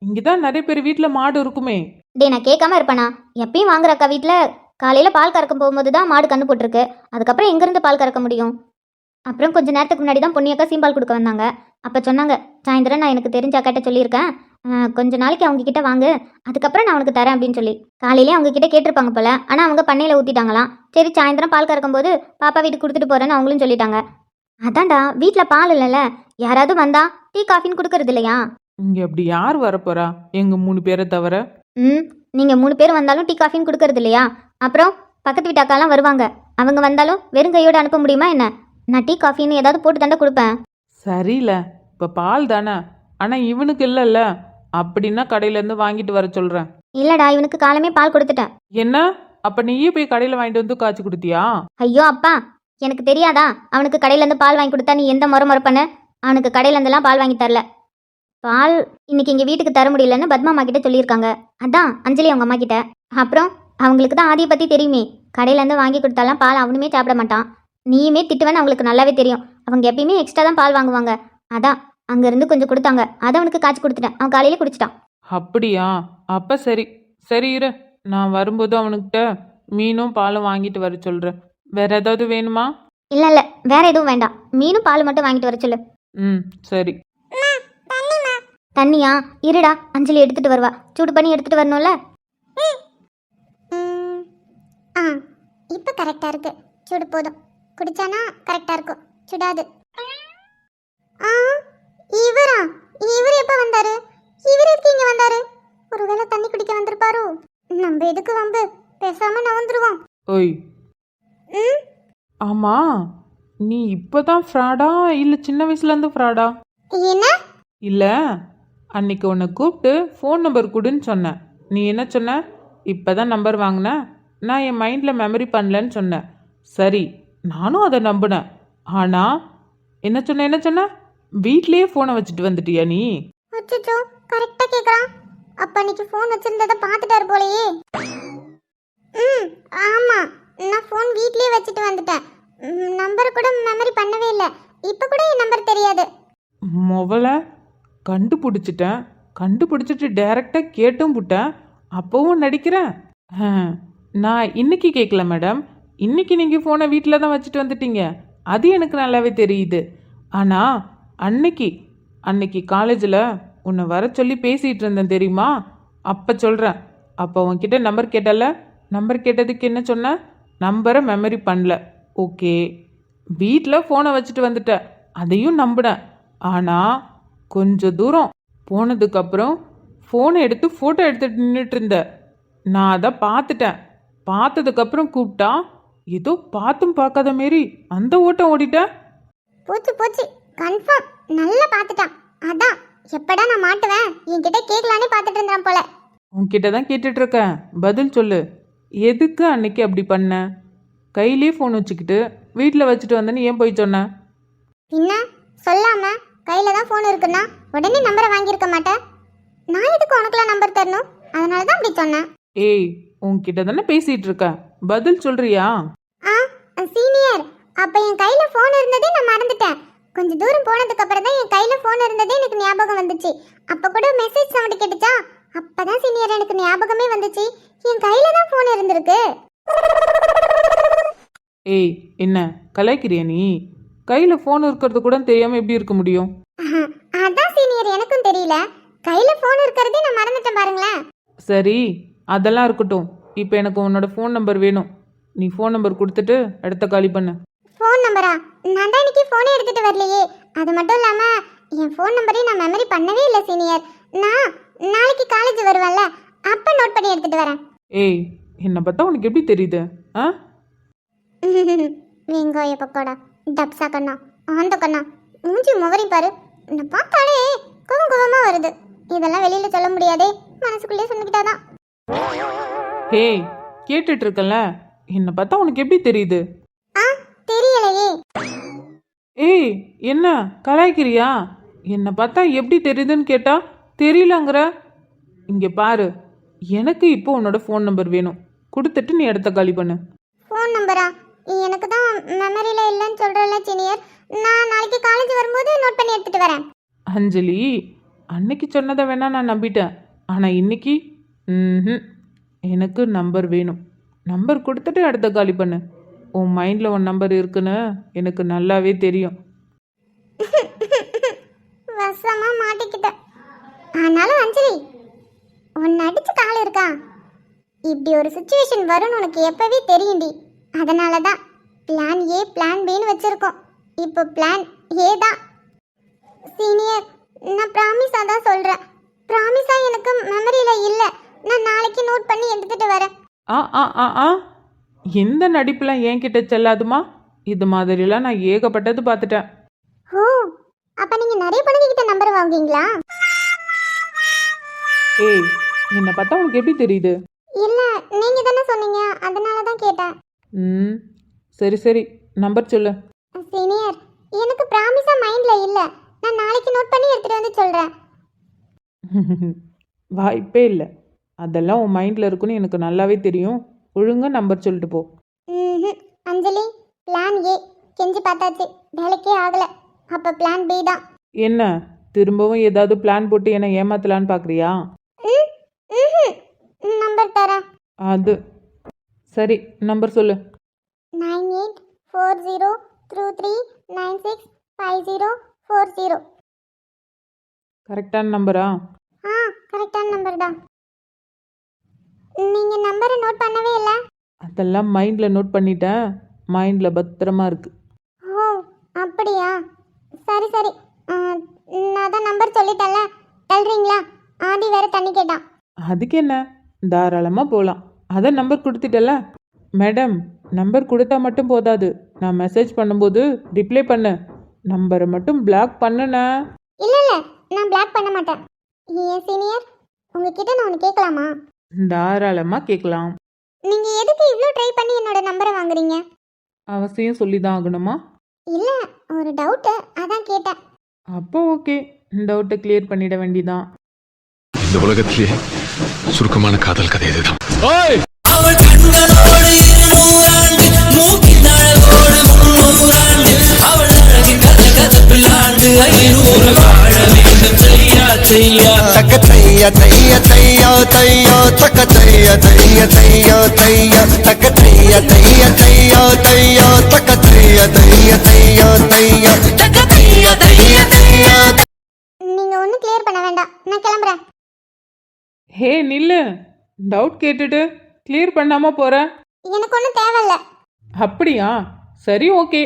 இங்கே தான் நிறைய பேர் வீட்டில் மாடு இருக்குமே. டே, நான் கேட்காம இருப்பேனா? எப்பயும் வாங்குற அக்கா வீட்டில் காலையில் பால் கறக்க போகும்போது தான் மாடு கண்ணு போட்டிருக்கு. அதுக்கப்புறம் எங்கேருந்து பால் கறக்க முடியும்? அப்புறம் கொஞ்ச நேரத்துக்கு முன்னாடி தான் பொன்னியக்கா சீம்பால் கொடுக்க வந்தாங்க. அப்போ சொன்னாங்க, சாயந்தரம் நான் எனக்கு தெரிஞ்ச அக்காட்ட சொல்லியிருக்கேன், கொஞ்ச நாளைக்கு அவங்க கிட்ட வாங்கு, அதுக்கப்புறம் நான் உனக்கு தரேன் அப்படின்னு சொல்லி. காலையிலே அவங்க கிட்ட கேட்டிருப்பாங்க போல. ஆனால் அவங்க பண்ணையில் ஊற்றிட்டாங்களாம். சரி, சாயந்தரம் பால் கறக்கும் போது பாப்பா வீட்டுக்கு கொடுத்துட்டு போறேன்னு அவங்களும் சொல்லிட்டாங்க. அதான்டா, வீட்டில் பால் இல்லைல்ல. யாராவது வந்தா டீ காஃபின்னு கொடுக்கறது இல்லையா? இங்கே அப்படி யார் வரப்போறா? எங்கள் 3 பேரை தவிர. நீங்கள் 3 பேர் வந்தாலும் டீ காஃபின்னு கொடுக்கறது இல்லையா? அப்புறம் பக்கத்து வீட்டு அக்காலாம் வருவாங்க. அவங்க வந்தாலும் வெறும் கையோடு அனுப்ப முடியுமா என்ன? நான் டீ காஃபின்னு ஏதாவது போட்டு தாண்டா கொடுப்பேன். சரியில்ல, இப்போ பால் தானே. ஆனால் இவனுக்கு இல்லைல்ல. அப்படின்னா கடையிலேருந்து வாங்கிட்டு வர சொல்கிறேன். இல்லடா, இவனுக்கு காலமே பால் கொடுத்துட்டேன். என்ன? அப்போ நீயே போய் கடையில் வாங்கிட்டு வந்து காய்ச்சி கொடுத்தியா? ஐயோ அப்பா, எனக்கு தெரியாதா? அவனுக்கு கடையிலேருந்து பால் வாங்கி கொடுத்தா நீ எந்த முறை பண்ண? அவனுக்கு கடையிலேருந்துலாம் பால் வாங்கி தரல. பால் இன்னைக்கு எங்கள் வீட்டுக்கு தர முடியலன்னு பத்மாமா கிட்ட சொல்லியிருக்காங்க. அதான் அஞ்சலி அவங்க அம்மா கிட்ட. அப்புறம் அவங்களுக்கு தான் ஆதியை பற்றி தெரியுமே. கடையிலேருந்து வாங்கி கொடுத்தாலாம் பால் அவனுமே சாப்பிட மாட்டான். நீயுமே திட்டுவேன்னு அவங்களுக்கு நல்லாவே தெரியும். அவங்க எப்பயுமே எக்ஸ்ட்ரா தான் பால் வாங்குவாங்க. அதான் அங்கேருந்து கொஞ்சம் கொடுத்தாங்க, அதை அவனுக்கு காய்ச்சி கொடுத்துட்டேன். அவன் காலையிலே குடிச்சிட்டான். அப்படியா? அப்போ சரி. சரி இரு, நான் வரும்போது அவனுக்கிட்ட மீனும் பாலும் வாங்கிட்டு வர சொல்கிறேன். வேற ஏதாவது வேணுமா? இல்லை வேற எதுவும் வேண்டாம். மீனும் பால் மட்டும் வாங்கிட்டு வர சொல்லு. சரி. தண்ணியா? இருடா, அஞ்சலி எடுத்துட்டு வருவா. சூடு பண்ணி எடுத்துட்டு வரணும்ல. இப்போ கரெக்டாக இருக்கு. சூடு போதும். குடிச்சானா கரெக்டாக இருக்கும். சுடாது. இவர் எப்போ வந்தாரு? இவர் எதுக்கு இங்கே வந்தாரு? ஒருவேளை தண்ணி குடிக்க வந்திருப்பாரோ? நம்ம எதுக்கு வம்பு? பேசாம நான் வந்துருவோம். ஓய். ஆமா, நீ இப்போதான் ஃப்ராடா இல்லை சின்ன வயசுலேருந்து ஃப்ராடா? என்ன? இல்லை, அன்னைக்கு உன்னை கூப்பிட்டு ஃபோன் நம்பர் கொடுன்னு சொன்னேன். நீ என்ன சொன்ன? இப்போ தான் நம்பர் வாங்கினேன், நான் என் மைண்டில் மெமரி பண்ணலன்னு சொன்னேன். சரி, நானும் அதை நம்பினேன். ஆனால் என்ன சொன்ன வீட்லேயே ஃபோனை வச்சுட்டு வந்துட்டியா நீ? அச்சோ, கரெக்டாக கேட்குறான். அப்போ அன்னைக்கு ஃபோன் வச்சுருந்ததை பார்த்துட்டாரு போலையே. ஆமாம், நான் ஃபோன் வீட்லேயே வச்சுட்டு வந்துட்டேன். நம்பர் கூட மெமரி பண்ணவே இல்லை. இப்போ கூட என் நம்பர் தெரியாது. முதல்ல கண்டுபிடிச்சிட்டு டைரெக்டாக கேட்டும் விட்டேன். அப்போவும் நடிக்கிறேன். நான் இன்னைக்கு கேட்கல மேடம். இன்னைக்கு நீங்கள் ஃபோனை வீட்டில் தான் வச்சுட்டு வந்துட்டீங்க, அது எனக்கு நல்லாவே தெரியுது. ஆனால் அன்னைக்கு காலேஜில் உன்னை வர சொல்லி பேசிகிட்டு இருந்தேன் தெரியுமா? அப்போ சொல்கிறேன். அப்போ உன்கிட்ட நம்பர் கேட்டல, நம்பர் கேட்டதுக்கு என்ன சொன்ன? நம்பரை மெமரி பண்ணல. ஓகே, வீட்டில் ஃபோனை வச்சுட்டு வந்துட்டேன், அதையும் நம்பினேன். ஆனால் கொஞ்சம் தூரம் போனதுக்கப்புறம் ஃபோனை எடுத்து ஃபோட்டோ எடுத்துட்டு நின்றுட்டு இருந்த. நான் அதை பார்த்துட்டேன். பார்த்ததுக்கப்புறம் கூப்பிட்டா ஏதோ பார்த்தும் பார்க்காத மாரி அந்த ஓட்டம் ஓடிட்டேன். போச்சு போச்சு, கன்ஃபார்ம் நல்லா பார்த்துட்டான். அதான் எப்படா நான் மாட்டுவேன் என்கிட்ட கேட்கலானே பார்த்துட்டு இருந்தான் போல. உன்கிட்ட தான் கேட்டுட்டு இருக்கேன், பதில் சொல்லு. எதுக்கு அன்னைக்கு அப்படி பண்ண? கையிலே ஃபோன் வச்சுக்கிட்டு வீட்டில் வச்சுட்டு வந்தேன்னு ஏன் போய் சொன்ன? பின்ன சொல்லாம கையில தான் ஃபோன் இருக்குன்னா உடனே நம்பரை வாங்கியிருக்க மாட்டேன். நான் எதுக்கு உனக்குலாம் நம்பர் தரணும்? அதனால தான் அப்படி சொன்னேன். ஏய், உன்கிட்ட தானே பேசிட்டு இருக்க, பதில் சொல்றியா? ஆ சீனியர், அப்ப என் கையில ஃபோன் இருந்ததே நான் மறந்துட்டேன். கொஞ்சம் தூரம் போனதுக்கு அப்புறம் தான் என் கையில ஃபோன் இருந்ததே எனக்கு ஞாபகம் வந்துச்சு. அப்ப கூட மெசேஜ் சவுண்ட் கேட்டுச்சா, அப்பதான் சீனியர் எனக்கு ஞாபகமே வந்துச்சு என் கையில தான் ஃபோன் இருந்திருக்கு. ஏய், என்ன கலாய்க்கிறியா நீ? கையில் ஃபோன் இருக்கிறது கூட தெரியாமல் எப்படி இருக்க முடியும்? அதான் சீனியர், எனக்கும் தெரியல. கையில ஃபோன் இருக்கிறதே நான் மறந்துட்டேன் பாருங்களேன். சரி, அதெல்லாம் இருக்கட்டும். இப்போ எனக்கு உன்னோட ஃபோன் நம்பர் வேணும். நீ ஃபோன் நம்பர் கொடுத்துட்டு இடத்த காலி பண்ணு. ஃபோன் நம்பரா? நான் தான் இன்னைக்கு ஃபோனே எடுத்துட்டு வரலையே. அது மட்டும் இல்லாம என் ஃபோன் நம்பரையும் நான் மெமரி பண்ணவே இல்லை சீனியர். நான் நாளைக்கு காலேஜ் வருவேன்ல, அப்ப நோட் பண்ணி எடுத்துட்டு வரேன். ஏய், என்னை பார்த்தா உனக்கு எப்படி தெரியுது? ஆ வெங்காய பக்கோடா, டப்ஸா கண்ணா, ஆந்த கண்ணா, மூஞ்சி முகரி பாரு. என்னை பார்த்தாலே கோவம் கோவமா வருது. இதெல்லாம் வெளியில சொல்ல முடியாதே, மனசுக்குள்ளே சொன்னிக்கிட்டாதான். ஏய், கேட்டுட்டு இருக்கல, என்னை பார்த்தா உனக்கு எப்படி தெரியுது? ஆ தெரியலையே. ஏய், என்ன கலாய்க்கிறியா? என்னை பார்த்தா எப்படி தெரியுதுன்னு கேட்டா தெரியலங்கிற. இங்கே பாரு, எனக்கு இப்போ உன்னோட ஃபோன் நம்பர் வேணும். கொடுத்துட்டு நீ இடத்த காலி பண்ணு. ஃபோன் நம்பரா? எனக்கு தான் மெமரியில இல்லைன்னு சொல்றல சீனியர். நான் நாளைக்கு காலேஜ் வரும்போது நோட் பண்ணி எடுத்துட்டு வரேன். அஞ்சலி, அன்னைக்கு சொன்னதை வேணா நான் நம்பிட்டேன். ஆனால் இன்னைக்கு எனக்கு நம்பர் வேணும். நம்பர் கொடுத்துட்டு இடத்த காலி பண்ணு. உன் மைண்டில் உன் நம்பர் இருக்குன்னு எனக்கு நல்லாவே தெரியும். வசமா மாட்டிக்கிட்டேன். ஆனாலும் அஞ்சலி, உன்னை அடிச்சு கால் இருக்கா? இப்படி ஒரு சுச்சுவேஷன் வரும்னு உனக்கு எப்பவே தெரியும்டி. அதனால தான் பிளான் ஏ பிளான் பின்னு வச்சிருக்கோம். இப்போ பிளான் ஏ தான். சீனியர், நான் ப்ராமிஸா தான் சொல்றேன். ப்ராமிஸா எனக்கு மெமரியில இல்லை. நான் நாளைக்கு நோட் பண்ணி எடுத்துட்டு வரேன். ஆ ஆ ஆ ஆ எந்த நடிப்புலாம் என்கிட்ட செல்லாதுமா? இது மாதிரிலாம் நான் ஏகப்பட்டது பார்த்துட்டேன். ஓ, அப்ப நீங்க நிறைய பொண்ணுங்கிட்ட நம்பர் வாங்குவீங்களா? ஏய், என்னை பார்த்தா உனக்கு எப்படி தெரியுது? இல்ல, நீங்க தானே சொன்னீங்க, அதனால தான் கேட்டேன். சரி சரி, நம்பர் சொல்லு. சீனியர், எனக்கு ப்ராமிஸா மைண்ட்ல இல்ல. நான் நாளைக்கு நோட் பண்ணி எடுத்துட்டு வந்து சொல்றேன். வாய்ப்பே இல்லை. அதெல்லாம் உன் மைண்டில் இருக்குன்னு எனக்கு நல்லாவே தெரியும். ஒழுங்கா நம்பர் சொல்லிட்டு போ. அஞ்சலி, பிளான் ஏ கெஞ்சி பார்த்தாச்சு, வேலைக்கே ஆகல. அப்ப பிளான் பி தான். என்ன திரும்பவும் ஏதாவது பிளான் போட்டு என்னை ஏமாத்தலான்னு பார்க்குறியா? நம்பர் தரேன். அது சரி, நம்பர் சொல்லு. 984023965040. கரெக்டான நம்பரா? ஆ, கரெக்டான நம்பர் தான். நீங்க நம்பரை நோட் பண்ணவே இல்ல? அதெல்லாம் மைண்டில் நோட் பண்ணிட்டேன். மைண்டில் பத்திரமா இருக்கு. ஓ, அப்படியா? சரி சரி, நான் தான் நம்பர் சொல்லிட்டேன்ல, தள்ளுறீங்களா? ஆதி வேற தண்ணி கேட்டான். அதுக்கு என்ன, தாராளமாக போகலாம். அதான் நம்பர் கொடுத்துட்டல. மேடம், நம்பர் கொடுத்தா மட்டும் போதாது. நான் மெசேஜ் பண்ணும்போது ரிப்ளை பண்ணு. நம்பரை மட்டும் பிளாக் பண்ணுன. இல்ல இல்ல, நான் பிளாக் பண்ண மாட்டேன். ஏன் சீனியர், உங்ககிட்ட நான் ஒன்று கேட்கலாமா? தாராளமாக கேட்கலாம். நீங்க எதுக்கு இவ்வளோ ட்ரை பண்ணி என்னோட நம்பரை வாங்குறீங்க? அவசியம் சொல்லி தான் ஆகணுமா? இல்ல, ஒரு டவுட்டு, அதான் கேட்டேன். அப்போ ஓகே, டவுட்டை கிளியர் பண்ணிட வேண்டிதான். இந்த உலகத்திலேயே சுருக்கமான காதல் கதை இதுதான். அவள் கண்களோடு 200 மூக்கின் அழகோடு 300 அவள் அழகின் கதப்பில் ஆண்டு 500 வாழ வேண்டும். செய்யா செய்யா தக்க தைய தைய தையோ தையோ தக்க தைய தைய தையோ தையோ தக்க தைய தைய தையோ தையோ தக்க தைய தைய தையோ தையோ தக்க தைய தைய தையோ. நீங்க ஒன்றும் கிளியர் பண்ண வேண்டாம், நான் கிளம்புறேன். ஹே நில்லு, டவுட் கேட்டுட்டு கிளியர் பண்ணாமல் போகிற. எனக்கு ஒன்றும் தேவையில்ல. அப்படியா? சரி ஓகே,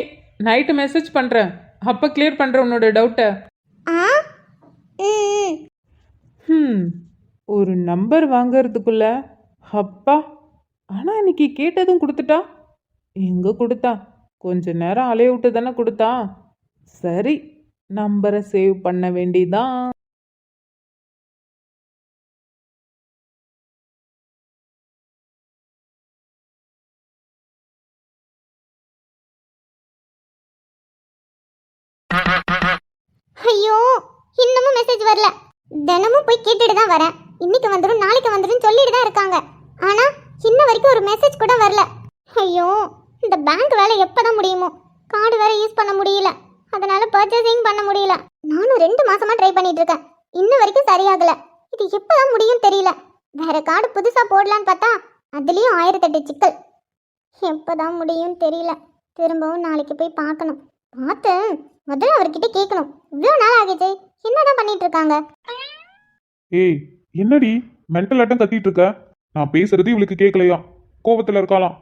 நைட்டு மெசேஜ் பண்ணுறேன். அப்போ கிளியர் பண்ணுற உன்னோட டவுட்டை. ஆ ம் ஒரு நம்பர் வாங்கறதுக்குள்ள அப்பா. ஆனா இன்னைக்கு கேட்டதும் கொடுத்துட்டா. எங்க கொடுத்தா? கொஞ்ச நேரம் அலைய விட்டு தானே கொடுத்தா. சரி, நம்பரை சேவ் பண்ண வேண்டியதான். ஐயோ, இன்னமும் மெசேஜ் வரல. தினமும் போய் கேட்டுட்டு தான் வரேன். இன்னைக்கு வந்துடும் நாளைக்கு வந்துடும் சொல்லிட்டு தான் இருக்காங்க. ஆனா இன்ன வரைக்கும் ஒரு மெசேஜ் கூட வரல. ஐயோ, இந்த பேங்க் வேலை எப்பதான் முடியுமோ? கார்டு வேற யூஸ் பண்ண முடியல, அதனால பர்ச்சேசிங் பண்ண முடியல. நானும் 2 மாசமா ட்ரை பண்ணிட்டு இருக்கேன், இன்ன வரைக்கும் சரியாகல. இது எப்பதான் முடியும் தெரியல. வேற கார்டு புதுசா போடலான்னு பார்த்தா அதுலயும் 1008 சிக்கல். எப்பதான் முடியும் தெரியல. திரும்பவும் நாளைக்கு போய் பார்க்கணும். பார்த்து முதல்ல அவர்கிட்ட கேட்கணும். இவ்வளோ நாள் ஆகிடுச்சு, என்னதான் பண்ணிட்டு இருக்காங்க? ஏய், என்னடி மென்டல் ஆட்டம் கத்திட்டு இருக்க? நான் பேசுறது இவளுக்கு கேட்கலையா? கோபத்துல இருக்காளாம்.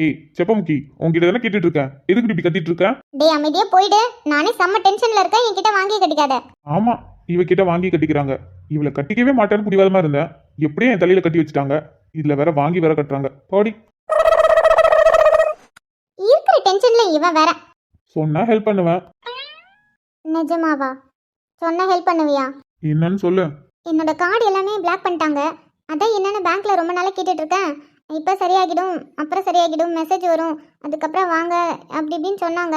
ஏய் செப்பமுக்கி, உன்கிட்ட தானே கேட்டுட்டு இருக்கேன். எதுக்கு இப்படி கத்திட்டு இருக்க? டேய் அமைதியா போயிடு, நானே செம்ம டென்ஷன்ல இருக்கேன். என்கிட்ட வாங்கி கட்டிக்காத. ஆமா, இவகிட்ட வாங்கி கட்டிக்கிறாங்க. இவளை கட்டிக்கவே மாட்டேன்னு பிடிவாதமா இருந்தேன். எப்படியும் என் தலையில கட்டி வச்சுட்டாங்க. இதுல வேற வாங்கி வேற கட்டுறாங்க. போடி. இருக்கிற டென்ஷன்ல இவன் வேற. சொன்னா ஹெல்ப் பண்ணுவேன். நிஜமாவா? சொன்ன ஹெல்ப் பண்ணுவியா? என்னன்னு சொல்லு. என்னோட கார்டு எல்லாமே பிளாக் பண்ணிட்டாங்க. அதான் என்னன்னு பேங்க்ல ரொம்ப நாளாக கேட்டுட்டு இருக்கேன். இப்போ சரியாகிடும், அப்புறம் சரியாகிடும், மெசேஜ் வரும், அதுக்கப்புறம் வாங்க அப்படி இப்படின்னு சொன்னாங்க.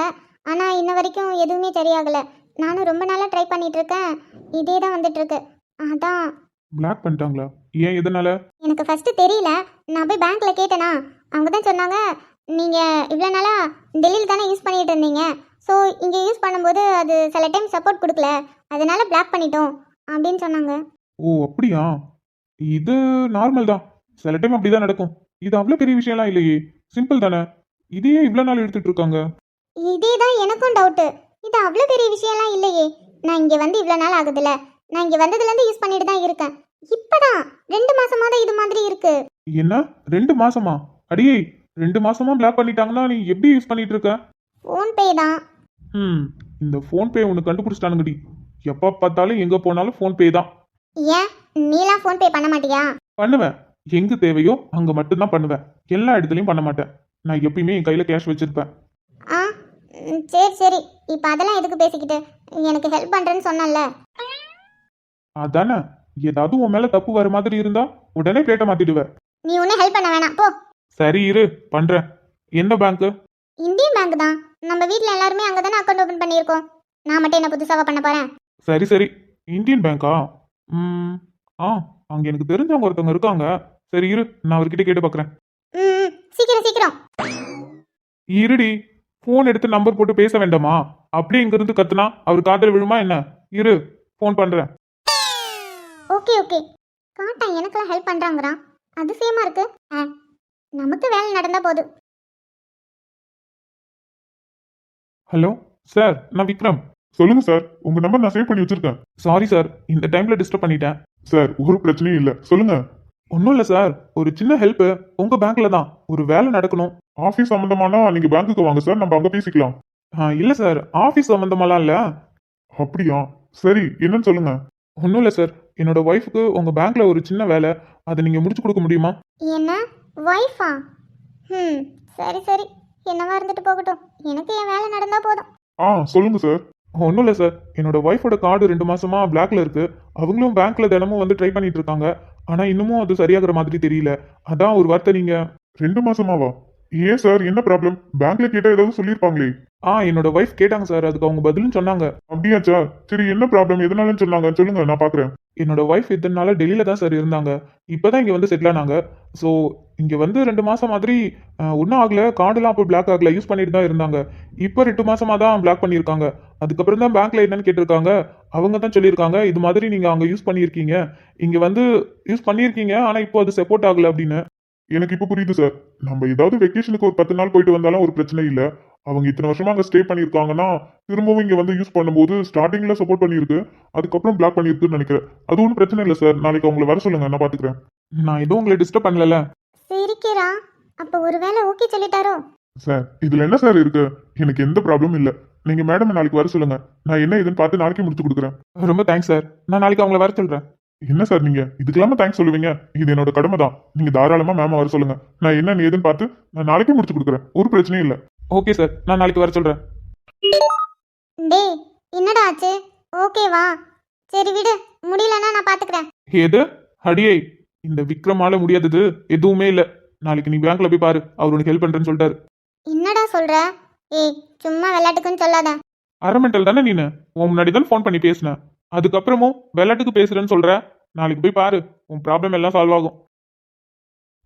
ஆனால் இன்ன வரைக்கும் எதுவுமே சரியாகலை. நானும் ரொம்ப நாளாக ட்ரை பண்ணிட்டு இருக்கேன், இதே தான் வந்துட்டு இருக்கு. அதான். பிளாக் பண்ணிட்டாங்களா? ஏன், எதனால? எனக்கு ஃபர்ஸ்ட் தெரியல. நான் போய் பேங்க்ல கேட்டேனா, அவங்க தான் சொன்னாங்க, நீங்கள் இவ்வளோ நாளாக டெல்லியில் தானே யூஸ் பண்ணிட்டு இருந்தீங்க. ஸோ இங்கே யூஸ் பண்ணும்போது அது சில டைம் சப்போர்ட் கொடுக்கல, அதனால பிளாக் பண்ணிட்டோம் அப்படின்னு சொன்னாங்க. ஓ அப்படியா? இது நார்மல் தான். சில டைம் அப்படிதான் நடக்கும். இது அவ்வளோ பெரிய விஷயம்லாம் இல்லையே, சிம்பிள் தானே. இதையே இவ்வளோ நாள் எடுத்துட்டு இருக்காங்க. இதே தான் எனக்கும் டவுட்டு. இது அவ்வளோ பெரிய விஷயம்லாம் இல்லையே. நான் இங்கே வந்து இவ்வளோ நாள் ஆகுதுல்ல, நான் இங்கே வந்ததுலேருந்து யூஸ் பண்ணிட்டு தான் இருக்கேன். இப்போதான் 2 மாசமா தான் இது மாதிரி இருக்கு. என்ன 2 மாசமா? அடியே, 2 மாசமா பிளாக் பண்ணிட்டாங்கன்னா நீ எப்படி யூஸ் பண்ணிட்டு இருக்க? ஃபோன்பே தான். இந்த ஃபோன்பே ஒன்று கண்டுபிடிச்சிட்டானுங்கடி. எப்போ பார்த்தாலும் எங்கே போனாலும் ஃபோன்பே தான். ஏன் நீலாம் ஃபோன்பே பண்ண மாட்டியா? பண்ணுவேன், எங்கே தேவையோ அங்கே மட்டும்தான் பண்ணுவேன். எல்லா இடத்துலையும் பண்ண மாட்டேன். நான் எப்பயுமே என் கையில் கேஷ் வச்சிருப்பேன். ஆ சரி சரி, இப்போ அதெல்லாம் எதுக்கு பேசிக்கிட்டு? எனக்கு ஹெல்ப் பண்ணுறேன்னு சொன்னல. அதானே, ஏதாவது உன் மேலே தப்பு வர மாதிரி இருந்தா உடனே பிளேட்டை மாத்திடுவேன். நீ ஒன்றும் ஹெல்ப் பண்ண வேணாம் போ. சரி இரு, பண்றேன். என்ன பேங்க்கு? இந்தியன் பேங்க் தான். நம்ம வீட்டில் எல்லாருமே அங்கே தானே அக்கௌண்ட் ஓப்பன் பண்ணியிருக்கோம். நான் மட்டும் என்ன புதுசாக பண்ண போகிறேன்? சரி சரி, இந்தியன் பேங்கா? அங்கே எனக்கு தெரிஞ்சவங்க ஒருத்தவங்க இருக்காங்க. சரி இரு, நான் அவர்கிட்ட கேட்டு பார்க்குறேன். சீக்கிரம் சீக்கிரம். இருடி, ஃபோன் எடுத்து நம்பர் போட்டு பேச வேண்டாமா? அப்படியே இங்கிருந்து கத்துனா அவர் காதல் விழுமா என்ன? இரு, ஃபோன் பண்றேன். Okay okay. காட்டா எனக்கெல்லாம் ஹெல்ப் பண்ணுறாங்கிறான், அதிசயமா இருக்கு. நமக்கு வேலை நடந்தா போதும். ஹலோ சார், நான் விக்ரம். சொல்லுங்க சார், உங்க நம்பர் நான் சேவ் பண்ணி வச்சிருக்கேன். சாரி சார், இந்த டைம்ல டிஸ்டர்ப் பண்ணிட்டேன். சார் ஒரு பிரச்சனையும் இல்ல, சொல்லுங்க. ஒன்றும் இல்லை சார், ஒரு சின்ன ஹெல்ப். உங்க பேங்க்ல தான் ஒரு வேலை நடக்கணும். ஆபீஸ் சம்பந்தமானா நீங்க பேங்க்குக்கு வாங்க சார், நம்ம அங்க பேசிக்கலாம். இல்லை சார், ஆஃபீஸ் சம்மந்தமாலாம் இல்லை. அப்படியா? சரி, என்னன்னு சொல்லுங்க. ஒன்றும் இல்லை சார், என்னோட ஒய்ஃபுக்கு உங்க பேங்க்ல ஒரு சின்ன வேலை, அதை நீங்க முடிச்சு கொடுக்க முடியுமா? என்ன ஒய்ஃபா? சரி சரி, என்னவா இருந்துட்டு போகட்டும், எனக்கு என் வேலை நடந்தா போதும். சொல்லுங்க சார். ஒன்றும் இல்லை சார், என்னோட ஒய்ஃபோட கார்டு 2 மாசமா பிளாக்ல இருக்கு. அவங்களும் பேங்க்ல தினமும் வந்து ட்ரை பண்ணிட்டு இருக்காங்க. ஆனா இன்னமும் அது சரியாகிற மாதிரி தெரியல. அதான் ஒரு வார்த்தை நீங்க. 2 மாசமாவா? ஏன் சார், என்ன ப்ராப்ளம்? பேங்க்ல கேட்டா ஏதாவது சொல்லியிருப்பாங்களே. என்னோட ஒய்ஃப் கேட்டாங்க சார், அதுக்கு அவங்க பதிலும் சொன்னாங்க. அப்படியாச்சா? சரி, என்ன ப்ராப்ளம், எதனாலன்னு சொன்னாங்க, சொல்லுங்க, நான் பாக்குறேன். என்னோட ஒய்ஃப் இத்தனை நாளா டெல்லியில தான் சார் இருந்தாங்க. இப்பதான் இங்க வந்து செட்டில் ஆனாங்க. ஸோ இங்க வந்து 2 மாசம் மாதிரி ஒன்றும் ஆகல, கார்டுலாம் அப்போ பிளாக் ஆகல, யூஸ் பண்ணிட்டு தான் இருந்தாங்க. இப்போ 2 மாசமா தான் பிளாக் பண்ணியிருக்காங்க. அதுக்கப்புறம் தான் பேங்க்ல என்னன்னு கேட்டிருக்காங்க. அவங்க தான் சொல்லியிருக்காங்க, இது மாதிரி நீங்க அங்க யூஸ் பண்ணியிருக்கீங்க, இங்க வந்து யூஸ் பண்ணியிருக்கீங்க, ஆனா இப்போ அது சப்போர்ட் ஆகல அப்படின்னு. எனக்கு இப்போ புரியுது சார். நம்ம ஏதாவது வெக்கேஷனுக்கு ஒரு 10 நாள் போயிட்டு வந்தாலும் ஒரு பிரச்சனை இல்ல. அவங்க இத்தனை வருஷமா அங்க ஸ்டே பண்ணியிருக்காங்கன்னா திரும்பவும் இங்க வந்து யூஸ் பண்ணும்போது ஸ்டார்டிங்ல சப்போர்ட் பண்ணியிருக்கு, அதுக்கப்புறம் பிளாக் பண்ணியிருக்குன்னு நினைக்கிறேன். அது ஒன்றும் பிரச்சனை இல்லை சார், நாளைக்கு அவங்களை வர சொல்லுங்க, நான் பாத்துக்கிறேன். நான் எதுவும் உங்களை டிஸ்டர்ப் பண்ணல சிரிக்கிறா? அப்ப ஒருவேளை ஓகே சொல்லிட்டாரோ? சார் இதுல என்ன சார் இருக்கு? எனக்கு எந்த ப்ராப்ளமும் இல்ல. நீங்க மேடம் நாளைக்கு வர சொல்லுங்க, நான் என்ன இதுன்னு பார்த்து நாளைக்கு முடிச்சு கொடுக்குறேன். ரொம்ப தேங்க்ஸ் சார், நான் நாளைக்கு அவங்கள வர சொல்றேன். என்ன சார் நீங்க இதுக்கெல்லாம தேங்க்ஸ் சொல்லுவீங்க? இது என்னோட கடமை தான். நீங்க தாராளமா மேம வர சொல்லுங்க. நான் என்ன ஏதுன்னு பார்த்து நான் நாளைக்கே முடிச்சு கொடுக்குறேன். ஒரு பிரச்சனையும் இல்லை. ஓகே சார், நான் நாளைக்கு வர சொல்கிறேன். டேய் என்னடா ஆச்சு? ஓகேவா? சரி விடு, முடியலன்னா நான் பாத்துக்கிறேன். எது? அடியே, இந்த விக்ரமால முடியாதது எதுவுமே இல்லை. நாளைக்கு நீ பேங்க்ல போய் பாரு, அவர் உனக்கு ஹெல்ப் பண்ணுறேன்னு சொல்லிட்டாரு. என்னடா சொல்ற? ஏய் சும்மா விளையாட்டுக்குன்னு சொல்லாத. அரமெண்டல் தானே நீனு? உன் முன்னாடி தான் ஃபோன் பண்ணி பேசினேன். அதுக்கப்புறமும் விளையாட்டுக்கு பேசுறேன்னு சொல்ற. நாளைக்கு போய் பாரு, உன் ப்ராப்ளம் எல்லாம் சால்வ் ஆகும்.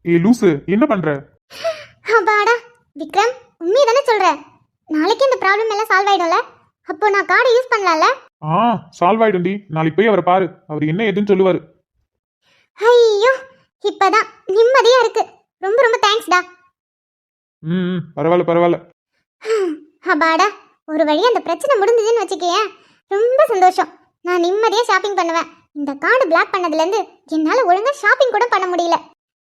ஏய் லூசு, என்ன பண்ற? அப்பாடா விக்ரம், உண்மையை தானே சொல்ற? நாளைக்கு இந்த ப்ராப்ளம் எல்லாம் சால்வ் ஆயிடும்ல? அப்போ நான் கார்டை யூஸ் பண்ணலாம்ல? சால்வ் ஆயிடும்டி. நாளைக்கு போய் அவரை பாரு, அவர் என்ன ஏதுன்னு சொல்லுவாரு. ஐயோ இப்பதான் நிம்மதியா இருக்கு. ரொம்ப ரொம்ப தேங்க்ஸ்டா. பரவாயில்ல பரவாயில்ல. அப்பாடா, ஒரு வழியா அந்த பிரச்சனை முடிஞ்சுதுன்னு வச்சுக்கேன். ரொம்ப சந்தோஷம். நான் நிம்மதியா ஷாப்பிங் பண்ணுவேன். இந்த கார்டு பிளாக் பண்ணதுலேருந்து என்னால ஒழுங்கா ஷாப்பிங் கூட பண்ண முடியல.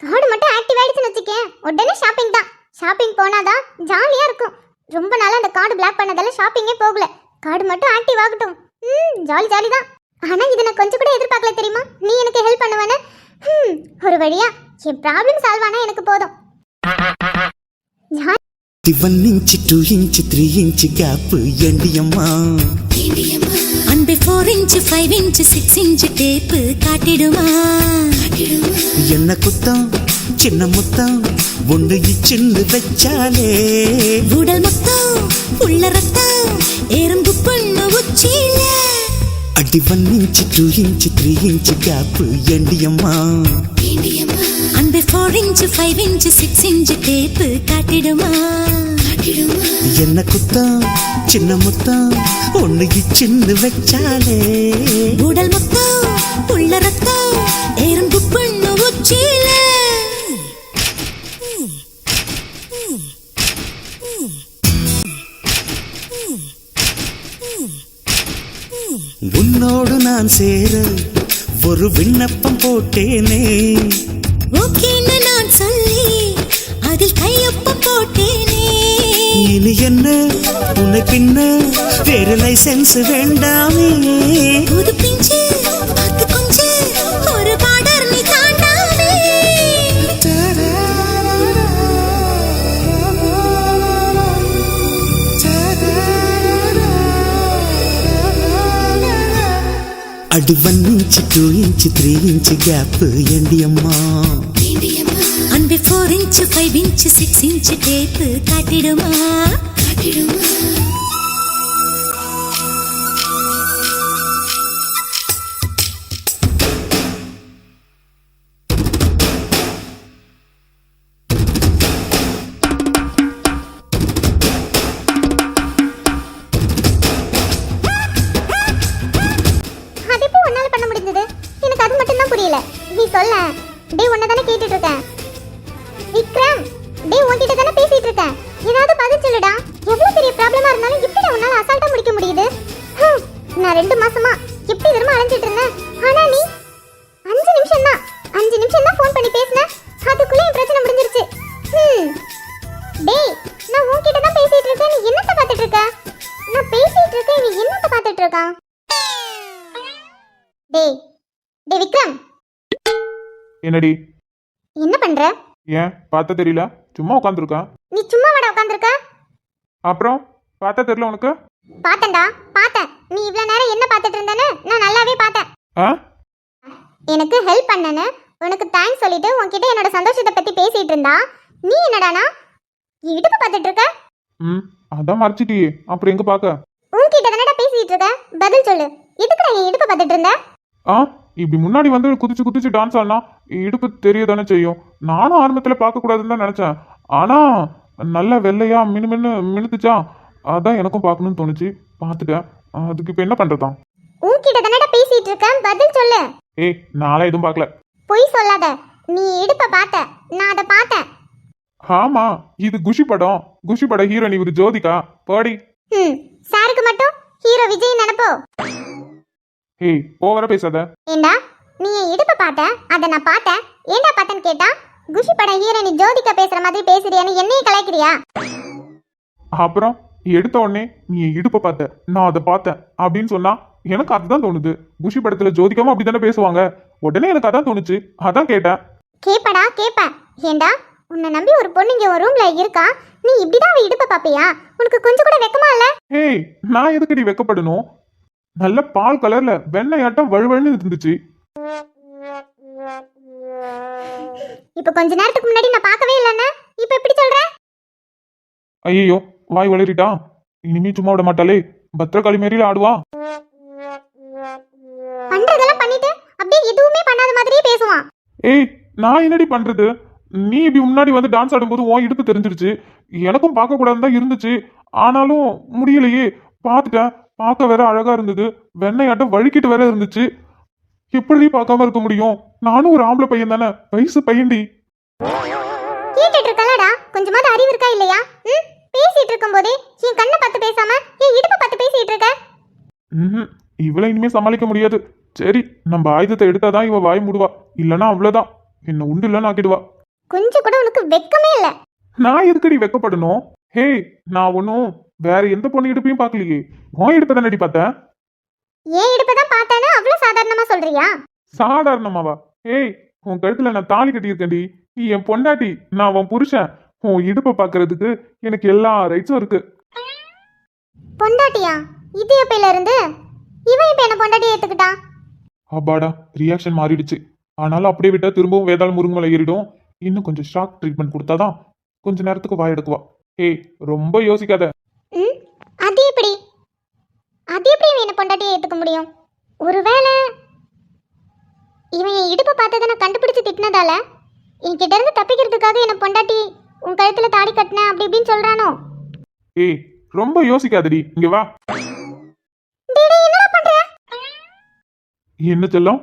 கார்டு மட்டும் ஆக்டிவ் ஆயிடுச்சுன்னு வச்சுக்கேன், உடனே ஷாப்பிங் தான். ஷாப்பிங் போனாதான் ஜாலியா இருக்கும். ரொம்ப நாளா அந்த கார்டு பிளாக் பண்ணதால ஷாப்பிங்கே போகல. கார்டு மட்டும் ஆக்டிவ் ஆகட்டும். ஜாலி ஜாலி தான். ஆனா இதை நான் கொஞ்சம் கூட எதிர்பார்க்கல தெரியுமா, நீ எனக்கு ஹெல்ப் பண்ணுவேன்னு. ஒரு வழியா என் ப்ராப்ளம் சால்வ் ஆனா எனக்கு போதும். 1 inch 2 inch 3 inch gap எண்டியம்மா அன்பே 4 inch 5 inch 6 inch டேப் காட்டிடுமா என்ன குத்தம் சின்ன முத்தம் ஒன்று சின்ன வச்சாலே உடல் மொத்தம் உள்ள ரத்தம் எறும்பு பொண்ணு உச்சியில அடி 1 inch 2 inch 3 inch gap எண்டியம்மா அன்பே 4 inch 5 inch 6 inch டேப் காட்டிடுமா என்ன குத்தம் சின்ன முத்தம் ஒண்ணு சின்ன வச்சாலே உடல் மொத்தம் உள்ள ரத்தம் எறும்பு பொண்ணு உச்சியில உன்னோடு நான் சேர ஒரு விண்ணப்பம் போட்டேனே ஓகேன்னு நான் சொல்லி அதில் கையொப்பம் போட்டேனே இனி என்ன உன்னை பின்ன வேறு லைசென்ஸ் வேண்டாமே புது பிஞ்சு பத்து குஞ்சு ஒரு பார்டர் நீ தாண்டாமே அடி 1 inch 2 inch 3 inch gap எண்டியம்மா அன்பே 4 inch 5 inch 6 inch டேப் காட்டிடுமா அது எப்படி உன்னால பண்ண முடிஞ்சது? எனக்கு அது மட்டும் தான் புரியல. நீ சொல்ல. டேய் உன்னை தானே கேட்டுட்டு இருக்கேன். விக்ரம், டேய் உன்கிட்ட தானே பேசிட்டு இருக்கேன். ஏதாவது பதில் சொல்லுடா. எவ்வளவு பெரிய ப்ராப்ளமா இருந்தாலும் எப்படி உன்னால அசால்ட்டா முடிக்க முடியுது? நான் 2 மாசமா எப்படி தெரியுமா அலைஞ்சிட்டு இருந்தேன். ஆனா நீ 5 நிமிஷம் தான் ஃபோன் பண்ணி பேசின. அதுக்குள்ள என் பிரச்சனை முடிஞ்சிருச்சு. டேய் நான் உன்கிட்ட தான் பேசிட்டு இருக்கேன். நீ என்னத்த பார்த்துட்டு இருக்க? நான் பேசிட்டு இருக்கேன், நீ என்னத்த பார்த்துட்டு இருக்க? டேய் டேய் விக்ரம், என்னடி? என்ன பண்ற? ஏன் பார்த்தா தெரியல? சும்மா உட்காந்துருக்கேன். நீ சும்மா வாடா உட்கார்ந்திருக்க? அப்புறம் பார்த்தா தெரியல உனக்கு? பார்த்தேன்டா பார்த்தேன். நீ இவ்வளவு நேரம் என்ன பார்த்துட்டு இருந்தேன்னு நான் நல்லாவே பார்த்தேன். எனக்கு ஹெல்ப் பண்ணனு உனக்கு தேங்க்ஸ் சொல்லிட்டு உன்கிட்ட என்னோட சந்தோஷத்தை பத்தி பேசிட்டு இருந்தா நீ என்னடானா இடுப்பு பார்த்துட்டு இருக்க? அதான் மறைச்சிட்டியே, அப்புறம் எங்க பார்க்க? உன்கிட்ட தானடா பேசிட்டு இருக்க, பதில் சொல்லு. எதுக்குடா நீ இடுப்பு பார்த்துட்டு இருந்த? இப்படி முன்னாடி வந்து குதிச்சு குதிச்சு டான்ஸ் ஆடினா இடுப்பு தெரியதானே செய்யும். நானும் ஆரம்பத்துல பார்க்க கூடாதுன்னு தான் நினைச்சேன். ஆனா நல்ல வெள்ளையா மினுத்துச்சா, அதான் எனக்கும் பார்க்கணும்னு தோணுச்சு, பார்த்துட்டேன். அதுக்கு இப்ப என்ன பண்றதா? உன்கிட்ட தானடா பேசிட்டு இருக்க, பதில் சொல்லு. ஏய் நாளா எதுவும் பார்க்கல. பொய் சொல்லாத. நீ இடுப்ப பார்த்த, நான் அதை பார்த்தேன். ஆமா, இது குஷி படம். குஷி பட ஹீரோனி ஒரு ஜோதிகா பாடி. சாருக்கு மட்டும் ஹீரோ விஜய் நினைப்போ? ஏய் ஓவரா பேசாத. ஏண்டா நீ என் இடுப்ப பார்த்த, அதை நான் பார்த்தேன். ஏண்டா பார்த்தேன்னு கேட்டா குஷி பட ஹீரோனி ஜோதிகா பேசுற மாதிரி பேசுறியான்னு என்னையும் கலாய்க்கிறியா? அப்புறம் எடுத்த உடனே நீ இடுப்ப பார்த்த, நான் அதை பார்த்தேன் அப்படின்னு சொன்னா எனக்கு அதுதான் தோணுது. குஷி படத்துல ஜோதிகாவும் அப்படித்தானே பேசுவாங்க. உடனே எனக்கு அதான் தோணுச்சு, அதான் கேட்டேன். கேப்படா கேப்பேன். ஏண்டா உன்னை நம்பி ஒரு பொண்ணு இங்க ஒரு ரூம்ல இருக்கா, நீ இப்படிதான் அவ இடுப்ப பாப்பியா? உனக்கு கொஞ்சம் கூட வெக்கமா இல்ல? ஏய், நான் எதுக்கடி வெக்கப்படணும்? நல்ல பால் கலர்ல வெள்ளையாட்டம் வழுவழுன்னு இருந்துச்சு. இப்ப கொஞ்ச நேரத்துக்கு முன்னாடி நான் பார்க்கவே இல்லைன்னா இப்ப எப்படி சொல்ற? ஐயோ, வாய் வளரிட்டா. இனிமே சும்மா விட மாட்டாளே, பத்திரகாளி மாரில ஆடுவா. பண்றதெல்லாம் பண்ணிட்டு அப்படியே எதுவுமே பண்ணாத மாதிரியே பேசுவான். ஏய், நான் என்னடி பண்றது? நீ இப்படி முன்னாடி வந்து டான்ஸ் ஆடும்போது உன் இடுப்பு தெரிஞ்சிருச்சு. எனக்கும் பார்க்க கூடாதுன்னு தான் இருந்துச்சு, ஆனாலும் முடியலையே. பார்த்துட்டேன், பார்க்க வேற அழகா இருந்தது, வெண்ணையாட்டம் வழுக்கிட்டு வேற இருந்துச்சு. எப்படி பார்க்காம இருக்க முடியும்? நானும் ஒரு ஆம்பளை பையன் தானே, வயசு பையன்டி. கேட்டுட்டு இருக்கலடா, கொஞ்சமாவது அறிவு இருக்கா இல்லையா? பேசிட்டு இருக்கும்போதே என் கண்ணை பார்த்து பேசாம என் இடுப்பை பார்த்து பேசிட்டு இருக்க. இவளை இனிமே சமாளிக்க முடியாது. சரி, நம்ம ஆயுதத்தை எடுத்தாதான் இவ வாய் மூடுவா, இல்லனா அவ்வளவுதான், என்ன உண்டு இல்லன்னு ஆக்கிடுவா. கொஞ்சம் கூட உனக்கு வெக்கமே இல்ல. நான் எதுக்கடி வெக்கப்படணும்? ஹே, நான் ஒன்னும் வேற எந்த பொண்ணு இடுப்பையும் பார்க்கலையே, உன் இடுப்பை தானடி பார்த்தேன். ஏன் இடுப்பை தான் பார்த்தேன்னு அவ்வளவு சாதாரணமா சொல்றியா? சாதாரணமாவா? ஏய், உன் கழுத்துல நான் தாலி கட்டியிருக்கேன்டி, நீ என் பொண்டாட்டி, நான் உன் புருஷன். உன் இடுப்பை பார்க்கறதுக்கு எனக்கு எல்லா ரைட்ஸும் இருக்கு. பொண்டாட்டியா? இது எப்பையில இருந்து? இவன் இப்ப என்ன பொண்டாட்டி ஏத்துக்கிட்டான்? அப்பாடா, ரியாக்ஷன் மாறிடுச்சு. ஆனாலும் அப்படியே விட்டா திரும்பவும் வேதாள் முருங்கமலை ஏறிடும். இன்னும் கொஞ்சம் ஷாக் ட்ரீட்மெண்ட் கொடுத்தாதான் கொஞ்ச நேரத்துக்கு வாய் எடுக்குவா. ஏய், ரொம்ப யோசிக்காத. அது எப்படி இவன் என்ன பொண்டாட்டியை ஏத்துக்க முடியும்? ஒருவேளை இவன் என் இடுப்பை பார்த்ததை நான் கண்டுபிடிச்சு திட்டினதால என்கிட்ட இருந்து தப்பிக்கிறதுக்காக என்ன பொண்டாட்டி உன் கழுத்துல தாடி கட்டினேன் அப்படி இப்படின்னு சொல்றானோ? ஏய், ரொம்ப யோசிக்காதடி, இங்க வா. என்னடா பண்ற? என்ன செல்லம்,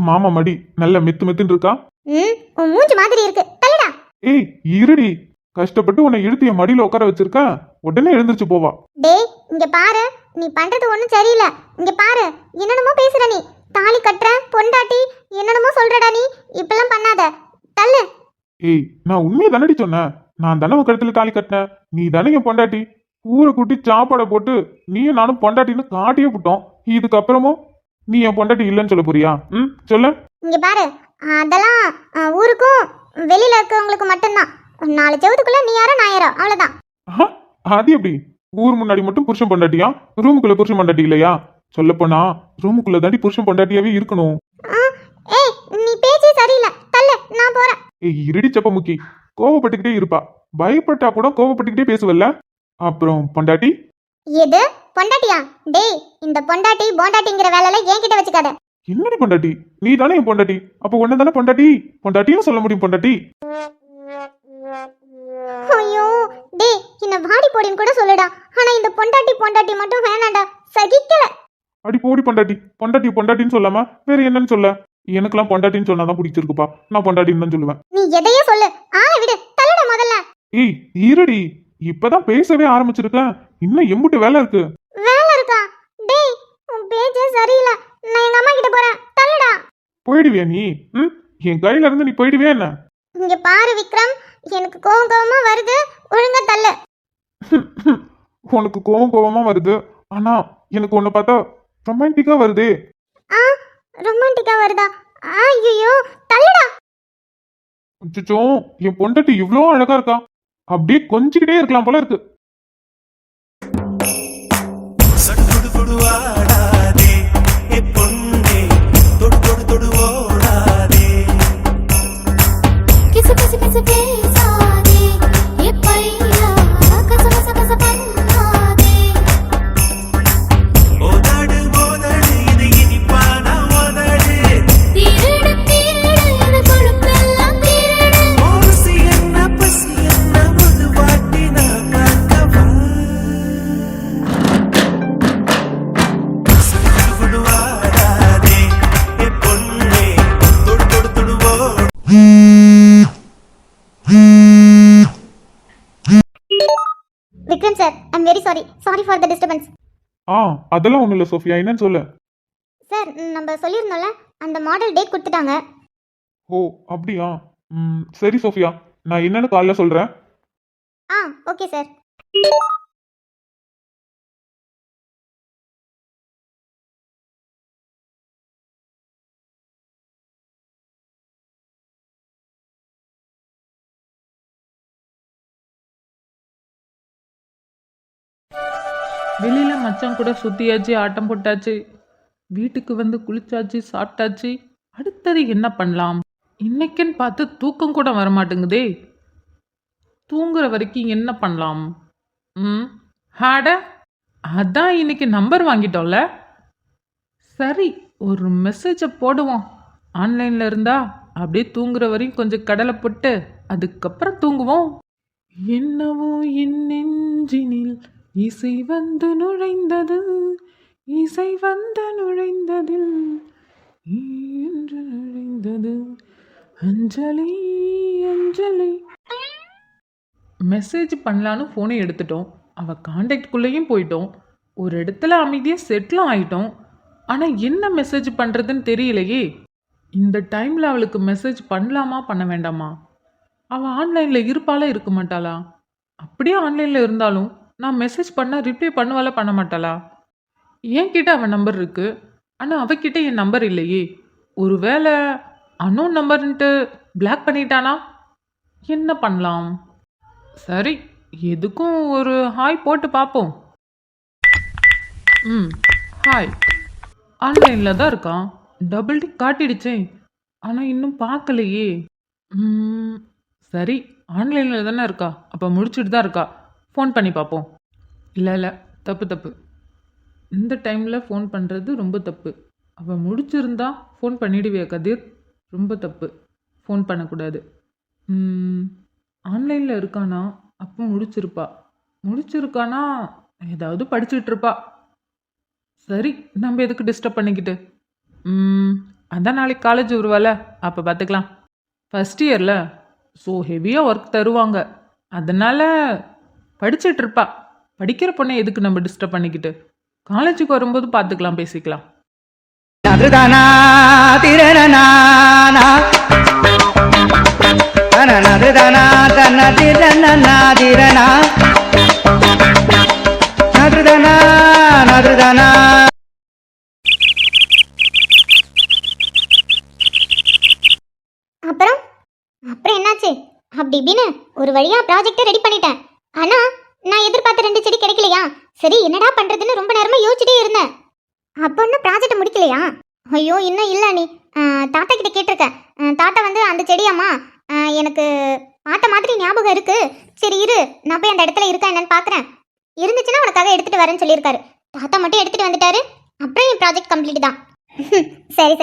மாமா மடி நல்ல மெத்து மெத்துன்னு இருக்கா. உன் மூஞ்சி மாதிரி இருக்கு, தள்ளுடா. ஏய், இருடி, கஷ்டப்பட்டு உன்னை இழுத்து என் மடியில உட்கார வச்சிருக்கேன், உடனே எழுந்திருச்சு போவா. டேய், இங்க பாரு, நீ பண்றது ஒண்ணும் சரியில்லை. இங்க பாரு, என்னென்னமோ பேசுற நீ. தாலி கட்டுற பொண்டாட்டி என்னென்னமோ சொல்றடா நீ. இப்பெல்லாம் பண்ணாத, தள்ளு. ஏய், நான் உண்மையை தானடி சொன்னேன். நான் தானே உன் கழுத்துல தாலி கட்டினேன், நீ தானே என் பொண்டாட்டி. ஊரை கூட்டி சாப்பாடை போட்டு நீயும் நானும் பொண்டாட்டின்னு காட்டியே விட்டோம். இதுக்கப்புறமும் நீ என் பொண்டாட்டி இல்லைன்னு சொல்ல போறியா? சொல்ல. இங்க பாரு, அதெல்லாம் ஊருக்கும் வெளியில இருக்கவங்களுக்கு மட்டும்தான். 4 செவத்துக்குள்ள நீ யாரோ நான் யாரோ, அவ்வளவுதான். அது எப்படி? ஊர் முன்னாடி மட்டும் புருஷன் பொண்டாட்டியா, ரூமுக்குள்ள புருஷன் பொண்டாட்டி இல்லையா? சொல்ல போனா ரூமுக்குள்ள தாண்டி புருஷன் பொண்டாட்டியாவே இருக்கணும். ஏய், நீ பேச்சே சரியில்லை, தள்ளு, நான் போறேன். ஏய், இருடி செப்ப முக்கி, கோவப்பட்டுக்கிட்டே இருப்பா. பயப்பட்டா கூட கோவப்பட்டுக்கிட்டே பேசுவல்ல. அப்புறம் பொண்டாட்டி எது பொண்டாட்டியா? டேய், இந்த பொண்டாட்டி பொண்டாட்டிங்கிற வேலையில என்கிட்ட வச்சுக்காத. என்னடி பொண்டாட்டி? நீ தானே என் பொண்டாட்டி, அப்போ உன்ன தானே பொண்டாட்டி பொண்டாட்டியும் சொல்ல முடியும். பொண்டாட்டி. ஐயோ டேய், என்ன வாடி போடின்னு கூட சொல்லுடா. ஆனா இந்த பொண்டாட்டி பொண்டாட்டி மட்டும் வேணாண்டா, சகிக்கல. அடி போடி பொண்டாட்டி, பொண்டாட்டி பொண்டாட்டின்னு சொல்லாம வேற என்னன்னு சொல்ல? எனக்கெல்லாம் பொண்டாட்டின்னு சொன்னாதான் பிடிச்சிருக்குப்பா, நான் பொண்டாட்டின்னு தான் சொல்லுவேன். நீ எதையே சொல்லு, ஆளை விடு, தள்ளுடா முதல்ல. ஏய், இருடி, இப்பதான் பேசவே ஆரம்பிச்சிருக்கேன், இன்னும் எம்புட்டு வேலை இருக்கு. வேலை இருக்கா? டேய், உன் பேச்சே சரியில்லை, நான் எங்க அம்மா கிட்ட போறேன், தள்ளுடா. போயிடுவியா நீ? என் கையில இருந்து நீ போயிடுவியா என்ன? இங்க பாரு விக்ரம், எனக்கு கோவமா வருது, ஒழுங்கா தள்ளு. உனக்கு கோவமா வருது, ஆனா எனக்கு உன்னை பார்த்தா ரொமான்டிக்கா வருதே. ரொமான்டிக்கா வருதா? ஐயோ, தள்ளுடா. அச்சச்சோ, என் பொண்டாட்டி இவ்ளோ அழகா இருக்கா, அப்படியே கொஞ்சிக்கிட்டே இருக்கலாம் போல இருக்கு. Vikram sir, I am very sorry for the disturbance. அதெல்லாம் ஒண்ணும் இல்ல சோஃபியா, என்னன்னு சொல்லு. சார், நம்ம சொல்லியிருந்தோம்ல, அந்த மாடல் டேட் கொடுத்துட்டாங்க. ஓ, அப்படியா? சரி சோஃபியா, நான் என்னன்னு காலைல சொல்றேன். Okay sir. வெளியில மச்சான் கூட சுத்தியாச்சு, ஆட்டம் போட்டாச்சு, வீட்டுக்கு வந்து குளிச்சாச்சு, சாப்பிட்டாச்சு. அடுத்தது என்ன பண்ணலாம்? இன்னைக்குன்னு பார்த்து தூக்கம் கூட வரமாட்டேங்குதே. தூங்குற வரைக்கும் என்ன பண்ணலாம்? ஹாட அதான் இன்னைக்கு நம்பர் வாங்கிட்டோம்ல. சரி, ஒரு மெசேஜை போடுவோம். ஆன்லைன்ல இருந்தா அப்படியே தூங்குற வரையும் கொஞ்சம் கடலை போட்டு அதுக்கப்புறம் தூங்குவோம். என்னவோ என் நெஞ்சினில் இசை வந்து நுழைந்தது, இசை வந்து நுழைந்ததில் என்று நுழைந்தது அஞ்சலி அஞ்சலி. மெசேஜ் பண்ணலான்னு ஃபோனை எடுத்துட்டோம், அவள் காண்டாக்ட்குள்ளேயும் போயிட்டோம், ஒரு இடத்துல அமைதியாக செட்டிலும் ஆயிட்டோம். ஆனால் என்ன மெசேஜ் பண்ணுறதுன்னு தெரியலையே. இந்த டைமில் அவளுக்கு மெசேஜ் பண்ணலாமா பண்ண வேண்டாமா? அவள் ஆன்லைனில் இருப்பாளா இருக்க மாட்டாளா? அப்படியே ஆன்லைனில் இருந்தாலும் நான் மெசேஜ் பண்ணால் ரிப்ளை பண்ணுவாளா பண்ண மாட்டாளா? என்கிட்ட அவன் நம்பர் இருக்குது, ஆனால் அவகிட்ட என் நம்பர் இல்லையே. ஒருவேளை அன்னோன் நம்பர்ன்ட்டு பிளாக் பண்ணிட்டானா? என்ன பண்ணலாம்? சரி, எதுக்கும் ஒரு ஹாய் போட்டு பார்ப்போம். ஹாய். ஆன்லைனில் தான் இருக்கான், டபுள் டிக் காட்டிடுச்சே, ஆனால் இன்னும் பார்க்கலையே. சரி, ஆன்லைனில் தானே இருக்கா, அப்போ முடிச்சுட்டு தான் இருக்கா, ஃபோன் பண்ணி பார்ப்போம். இல்லை, தப்பு. இந்த டைமில் ஃபோன் பண்ணுறது ரொம்ப தப்பு. அவள் முடிச்சிருந்தா ஃபோன் பண்ணிடுவியா கதிர்? ரொம்ப தப்பு, ஃபோன் பண்ணக்கூடாது. ஆன்லைனில் இருக்கானா, அப்போ முடிச்சிருக்கானா ஏதாவது படிச்சுட்டு இருப்பா. சரி, நம்ம எதுக்கு டிஸ்டர்ப் பண்ணிக்கிட்டு. அதான் நாளைக்கு காலேஜ் வருவாள், அப்போ பார்த்துக்கலாம். ஃபஸ்ட் இயரில் ஸோ ஹெவியாக ஒர்க் தருவாங்க, அதனால் படிச்சுட்டு இருப்பா. படிக்கிற பொண்ணை எதுக்கு நம்ம டிஸ்டர்ப் பண்ணிக்கிட்டு? காலேஜுக்கு வரும்போது பார்த்துக்கலாம், பேசிக்கலாம். அப்புறம் அப்புறம் என்னாச்சு? அப்படி இப்படின்னு ஒரு வழியா ப்ராஜெக்டை ரெடி பண்ணிட்டேன். ஆனா நான் எதிர்பார்த்த 2 செடி கிடைக்கலையா? சரி, என்னடா பண்றதுன்னு ரொம்ப நேரமா யோசிச்சுட்டே இருந்தேன். அப்போ இன்னும் ப்ராஜெக்ட் முடிக்கலையா? ஐயோ, இன்னும் இல்லை நீ. தாத்தா கிட்ட கேட்டிருக்கேன். தாத்தா வந்து அந்த செடியாம்மா எனக்கு பார்த்த மாதிரி ஞாபகம் இருக்கு, சரி இரு நான் போய் அந்த இடத்துல இருக்கா என்னன்னு பார்க்குறேன், இருந்துச்சுன்னா உனக்காக எடுத்துட்டு வரேன்னு சொல்லியிருக்காரு. தாத்தா மட்டும் எடுத்துட்டு வந்துட்டாரு, அப்புறம் என் ப்ராஜெக்ட் கம்ப்ளீட் தான். சரி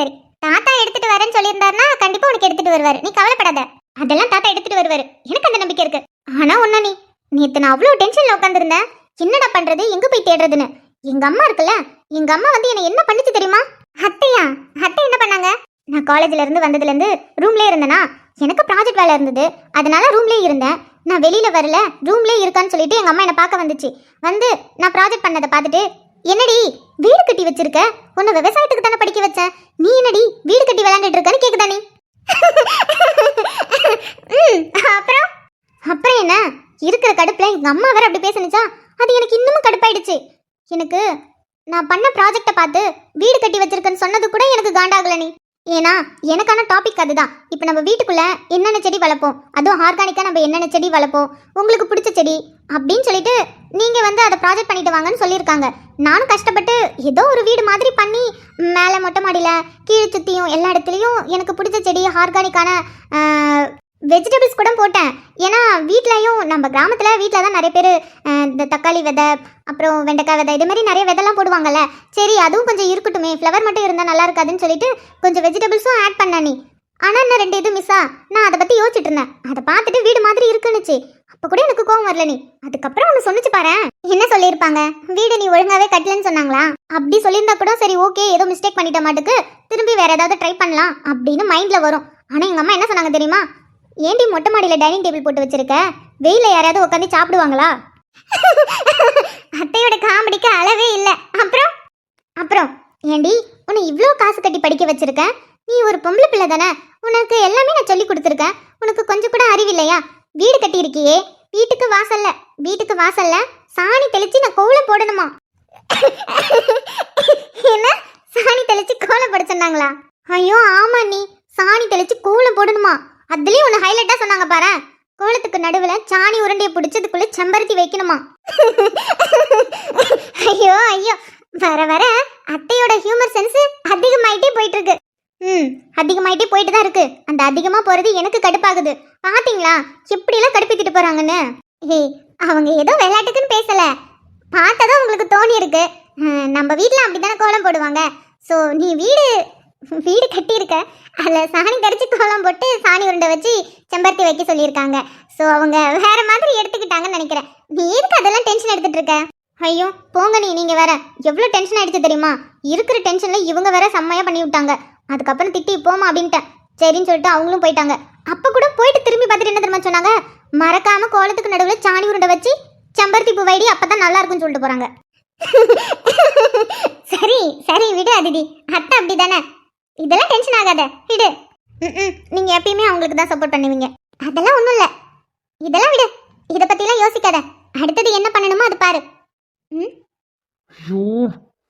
தாத்தா எடுத்துட்டு வரேன்னு சொல்லியிருந்தாருன்னா கண்டிப்பா உனக்கு எடுத்துட்டு வருவாரு, நீ கவலைப்படாத. அதெல்லாம் தாத்தா எடுத்துட்டு வருவாரு, எனக்கு அந்த நம்பிக்கை இருக்கு. ஆனா ஒண்ணா நீ நேத்து நான் அவ்வளோ டென்ஷன்ல உட்காந்துருந்தேன், என்னடா பண்றது, எங்க போய் தேடுறதுன்னு. எங்க அம்மா இருக்குல்ல, எங்க அம்மா வந்து என்ன என்ன பண்ணிச்சு தெரியுமா? அத்தை என்ன பண்ணாங்க? நான் காலேஜ்ல இருந்து வந்ததுல இருந்து ரூம்லயே இருந்தேனா, எனக்கு ப்ராஜெக்ட் வேலை இருந்தது, அதனால ரூம்லயே இருந்தேன். நான் வெளியில வரல, ரூம்லயே இருக்கான்னு சொல்லிட்டு எங்க அம்மா என்ன பார்க்க வந்துச்சு. வந்து நான் ப்ராஜெக்ட் பண்ணதை பார்த்துட்டு, என்னடி வீடு கட்டி வச்சிருக்க, உன்னை விவசாயத்துக்கு தானே படிக்க வச்சேன், நீ என்னடி வீடு கட்டி விளையாண்டுட்டு இருக்கன்னு கேக்குதா நீ? அப்புறம் என்ன, இருக்கிற கடுப்புல எங்க அம்மா வேற அப்படி பேசுனுச்சா, அது எனக்கு இன்னமும் கடுப்பாயிடுச்சு. எனக்கு நான் பண்ண ப்ராஜெக்டை பார்த்து வீடு கட்டி வச்சிருக்கேன்னு சொன்னது கூட எனக்கு காண்டாகல நீ. ஏன்னா எனக்கான டாபிக் அதுதான். இப்போ நம்ம வீட்டுக்குள்ள என்னென்ன செடி வளர்ப்போம், அதுவும் ஆர்கானிக்காக நம்ம என்னென்ன செடி வளர்ப்போம், உங்களுக்கு பிடிச்ச செடி அப்படின்னு சொல்லிட்டு நீங்கள் வந்து அதை ப்ராஜெக்ட் பண்ணிட்டு வாங்கன்னு சொல்லியிருக்காங்க. நானும் கஷ்டப்பட்டு ஏதோ ஒரு வீடு மாதிரி பண்ணி மேலே மொட்டை மாடியில் கீழே சுற்றியும் எல்லா இடத்துலையும் எனக்கு பிடிச்ச செடி ஆர்கானிக்கான வெஜிடபிள்ஸ் கூட போட்டேன். ஏன்னா வீட்லையும் நம்ம கிராமத்தில் வீட்டில் தான் நிறைய பேர் இந்த தக்காளி விதை, அப்புறம் வெண்டைக்காய் விதை, இது மாதிரி நிறைய விதைலாம் போடுவாங்கல்ல. சரி அதுவும் கொஞ்சம் இருக்கட்டுமே, ஃப்ளவர் மட்டும் இருந்தால் நல்லா இருக்காதுன்னு சொல்லிட்டு கொஞ்சம் வெஜிடபிள்ஸும் ஆட் பண்ண நீ. ஆனால் இன்னும் 2 இது மிஸ்ஸா, நான் அதை பற்றி யோசிச்சுட்டு இருந்தேன். அதை பார்த்துட்டு வீடு மாதிரி இருக்குன்னுச்சு, அப்போ கூட எனக்கு கோவம் வரல நீ. அதுக்கப்புறம் ஒன்று சொன்னிச்சு பாரு. என்ன சொல்லியிருப்பாங்க, வீடு நீ ஒழுங்காவே கட்டலன்னு சொன்னாங்களா? அப்படி சொல்லியிருந்தா கூட சரி ஓகே, ஏதோ மிஸ்டேக் பண்ணிட்ட மாட்டுக்கு, திரும்பி வேற ஏதாவது ட்ரை பண்ணலாம் அப்படின்னு மைண்டில் வரும். ஆனால் எங்கள் அம்மா என்ன சொன்னாங்க தெரியுமா? ஏண்டி மொட்டை மாடியில் டைனிங் டேபிள் போட்டு வச்சிருக்க, வெயில யாராவது உட்காந்து சாப்பிடுவாங்களா? அத்தையோட காமெடிக்கு அளவே இல்லை. அப்புறம் ஏண்டி உன்னை இவ்வளோ காசு கட்டி படிக்க வச்சிருக்க, நீ ஒரு பொம்பளை பிள்ளை தானே, உனக்கு எல்லாமே நான் சொல்லி கொடுத்துருக்கேன், உனக்கு கொஞ்சம் கூட அறிவில்லையா? வீடு கட்டியிருக்கியே, வீட்டுக்கு வாசல்ல சாணி தெளிச்சு நான் கோலம் போடணுமா? என்ன சாணி தெளிச்சு கோலம் போட சொன்னாங்களா? ஐயோ ஆமா, நீ சாணி தெளிச்சு கோலம் போடணுமா? அதுலயும் ஒன்று ஹைலைட்டா சொன்னாங்க பாரு, கோலத்துக்கு நடுவில் சாணி உருண்டையை பிடிச்சதுக்குள்ள செம்பருத்தி வைக்கணுமா? ஐயோ ஐயோ, வர வர அத்தையோட ஹியூமர் சென்ஸ் அதிகமாயிட்டே போயிட்டு இருக்கு. அதிகமாயிட்டே போயிட்டு தான் இருக்கு. அந்த அதிகமா போறது எனக்கு கடுப்பாகுது. பாத்தீங்களா எப்படிலாம் கடுப்பித்திட்டு போறாங்கன்னு. ஏய், அவங்க ஏதோ விளையாட்டுக்குன்னு பேசல, பார்த்ததும் உங்களுக்கு தோணி இருக்கு. நம்ம வீட்டில் அப்படித்தானே கோலம் போடுவாங்க. ஸோ நீ வீடு கட்டியிருக்க, அதில் சாணி கரைச்சி கோலம் போட்டு சாணி உருண்டை வச்சு செம்பருத்தி வைக்க சொல்லியிருக்காங்க. ஸோ அவங்க வேற மாதிரி எடுத்துக்கிட்டாங்கன்னு நினைக்கிறேன். நீ எதுக்கு அதெல்லாம் டென்ஷன் எடுத்துட்டு இருக்க? ஐயோ போங்க, நீங்கள் வேற எவ்வளோ டென்ஷன் ஆயிடுச்சு தெரியுமா? இருக்கிற டென்ஷனில் இவங்க வேற செம்மையாக பண்ணி விட்டாங்க. அதுக்கப்புறம் திட்டி போமா அப்படின்ட்டேன். சரின்னு சொல்லிட்டு அவங்களும் போயிட்டாங்க. அப்போ கூட போயிட்டு திரும்பி பார்த்துட்டு என்ன தெரியுமா சொன்னாங்க? மறக்காம கோலத்துக்கு நடுவில் சாணி உருண்டை வச்சு செம்பருத்தி பூ வைடி, அப்பதான் நல்லா இருக்கும்னு சொல்லிட்டு போறாங்க. சரி சரி விடு அதிதி, அத்தை அப்படிதானே, இதெல்லாம் டென்ஷன் ஆகாத விடு. நீங்க எப்பயுமே அவங்களுக்கு தான் சப்போர்ட் பண்ணுவீங்க, அதெல்லாம் ஒன்றும் இல்லை. இதெல்லாம் விடு, இதை பத்திலாம் யோசிக்காத. அடுத்தது என்ன பண்ணணுமோ அது பாரு. ஐயோ,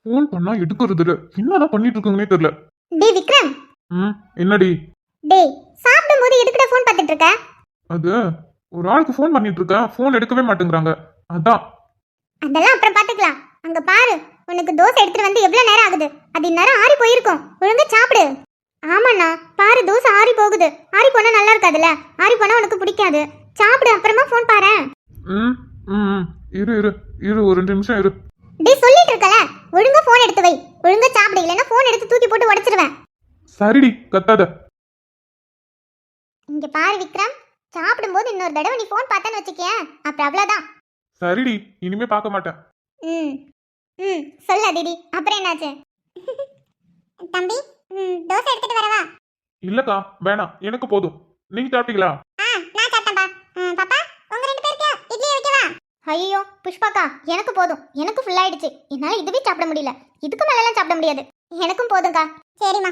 ஃபோன் பண்ணா எடுக்கிறது இல்ல, என்னதான் பண்ணிட்டு இருக்காங்கன்னே தெரியல. டேய் விக்ரம். என்னடி? டேய், சாப்பிடும்போது எதுக்குடா ஃபோன் பார்த்துட்டு இருக்க? அது ஒரு ஆளுக்கு ஃபோன் பண்ணிட்டு இருக்கேன், ஃபோன் எடுக்கவே மாட்டேங்கிறாங்க, அதான். அதெல்லாம் அப்புறம் பார்த்துக்கலாம். அங்க பாரு, உனக்கு தோசை எடுத்துட்டு வந்து எவ்வளவு நேரம் ஆகுது? அது இந்நேரம் ஆறி போயிருக்கும். ஒழுங்கா சாப்பிடு. ஆமாண்ணா, பாரு தோசை ஆறி போகுது. ஆறி போனா நல்லா இருக்காதுல்ல, ஆறி போனா உனக்கு பிடிக்காது. சாப்பிடு, அப்புறமா ஃபோன் பாரு. இரு இரு இரு, ஒரு 2 நிமிஷம் இரு. டேய் சொல்லிட்டு இருக்கல, ஒழுங்கா ஃபோன் எடுத்து வை. ஒழுங்கா சாப்பிடு, இல்லைன்னா ஃபோன் எடுத்து தூக்கி போட்டு உடைச்சிருவேன். சரிடி, கத்தாத. இங்க பாரு விக்ரம், சாப்பிடும்போது இன்னொரு தடவை நீ ஃபோன் பார்த்தேன்னு வச்சுக்கேன், அப்புறம் அவ்வளோதான். சரிடி, இனிமே பார்க்க மாட்டேன். சொல்ல டிடி, அப்புறம் என்னாச்சு? தம்பி, தோசை எடுத்துட்டு வரவா? இல்லக்கா வேணாம், எனக்கு போதும். நீங்க சாப்பிட்டீங்களா? நான் சாப்பிட்டேன்பா. பாப்பா, உங்க 2 பேருக்கு இட்லி வைக்கவா? ஐயோ புஷ்பாக்கா, எனக்கு போதும். எனக்கு ஃபுல் ஆயிடுச்சு. என்னால இதுவே சாப்பிட முடியல. இதுக்கு மேலலாம் சாப்பிட முடியாது. எனக்கும் போதும்க்கா. சரிம்மா.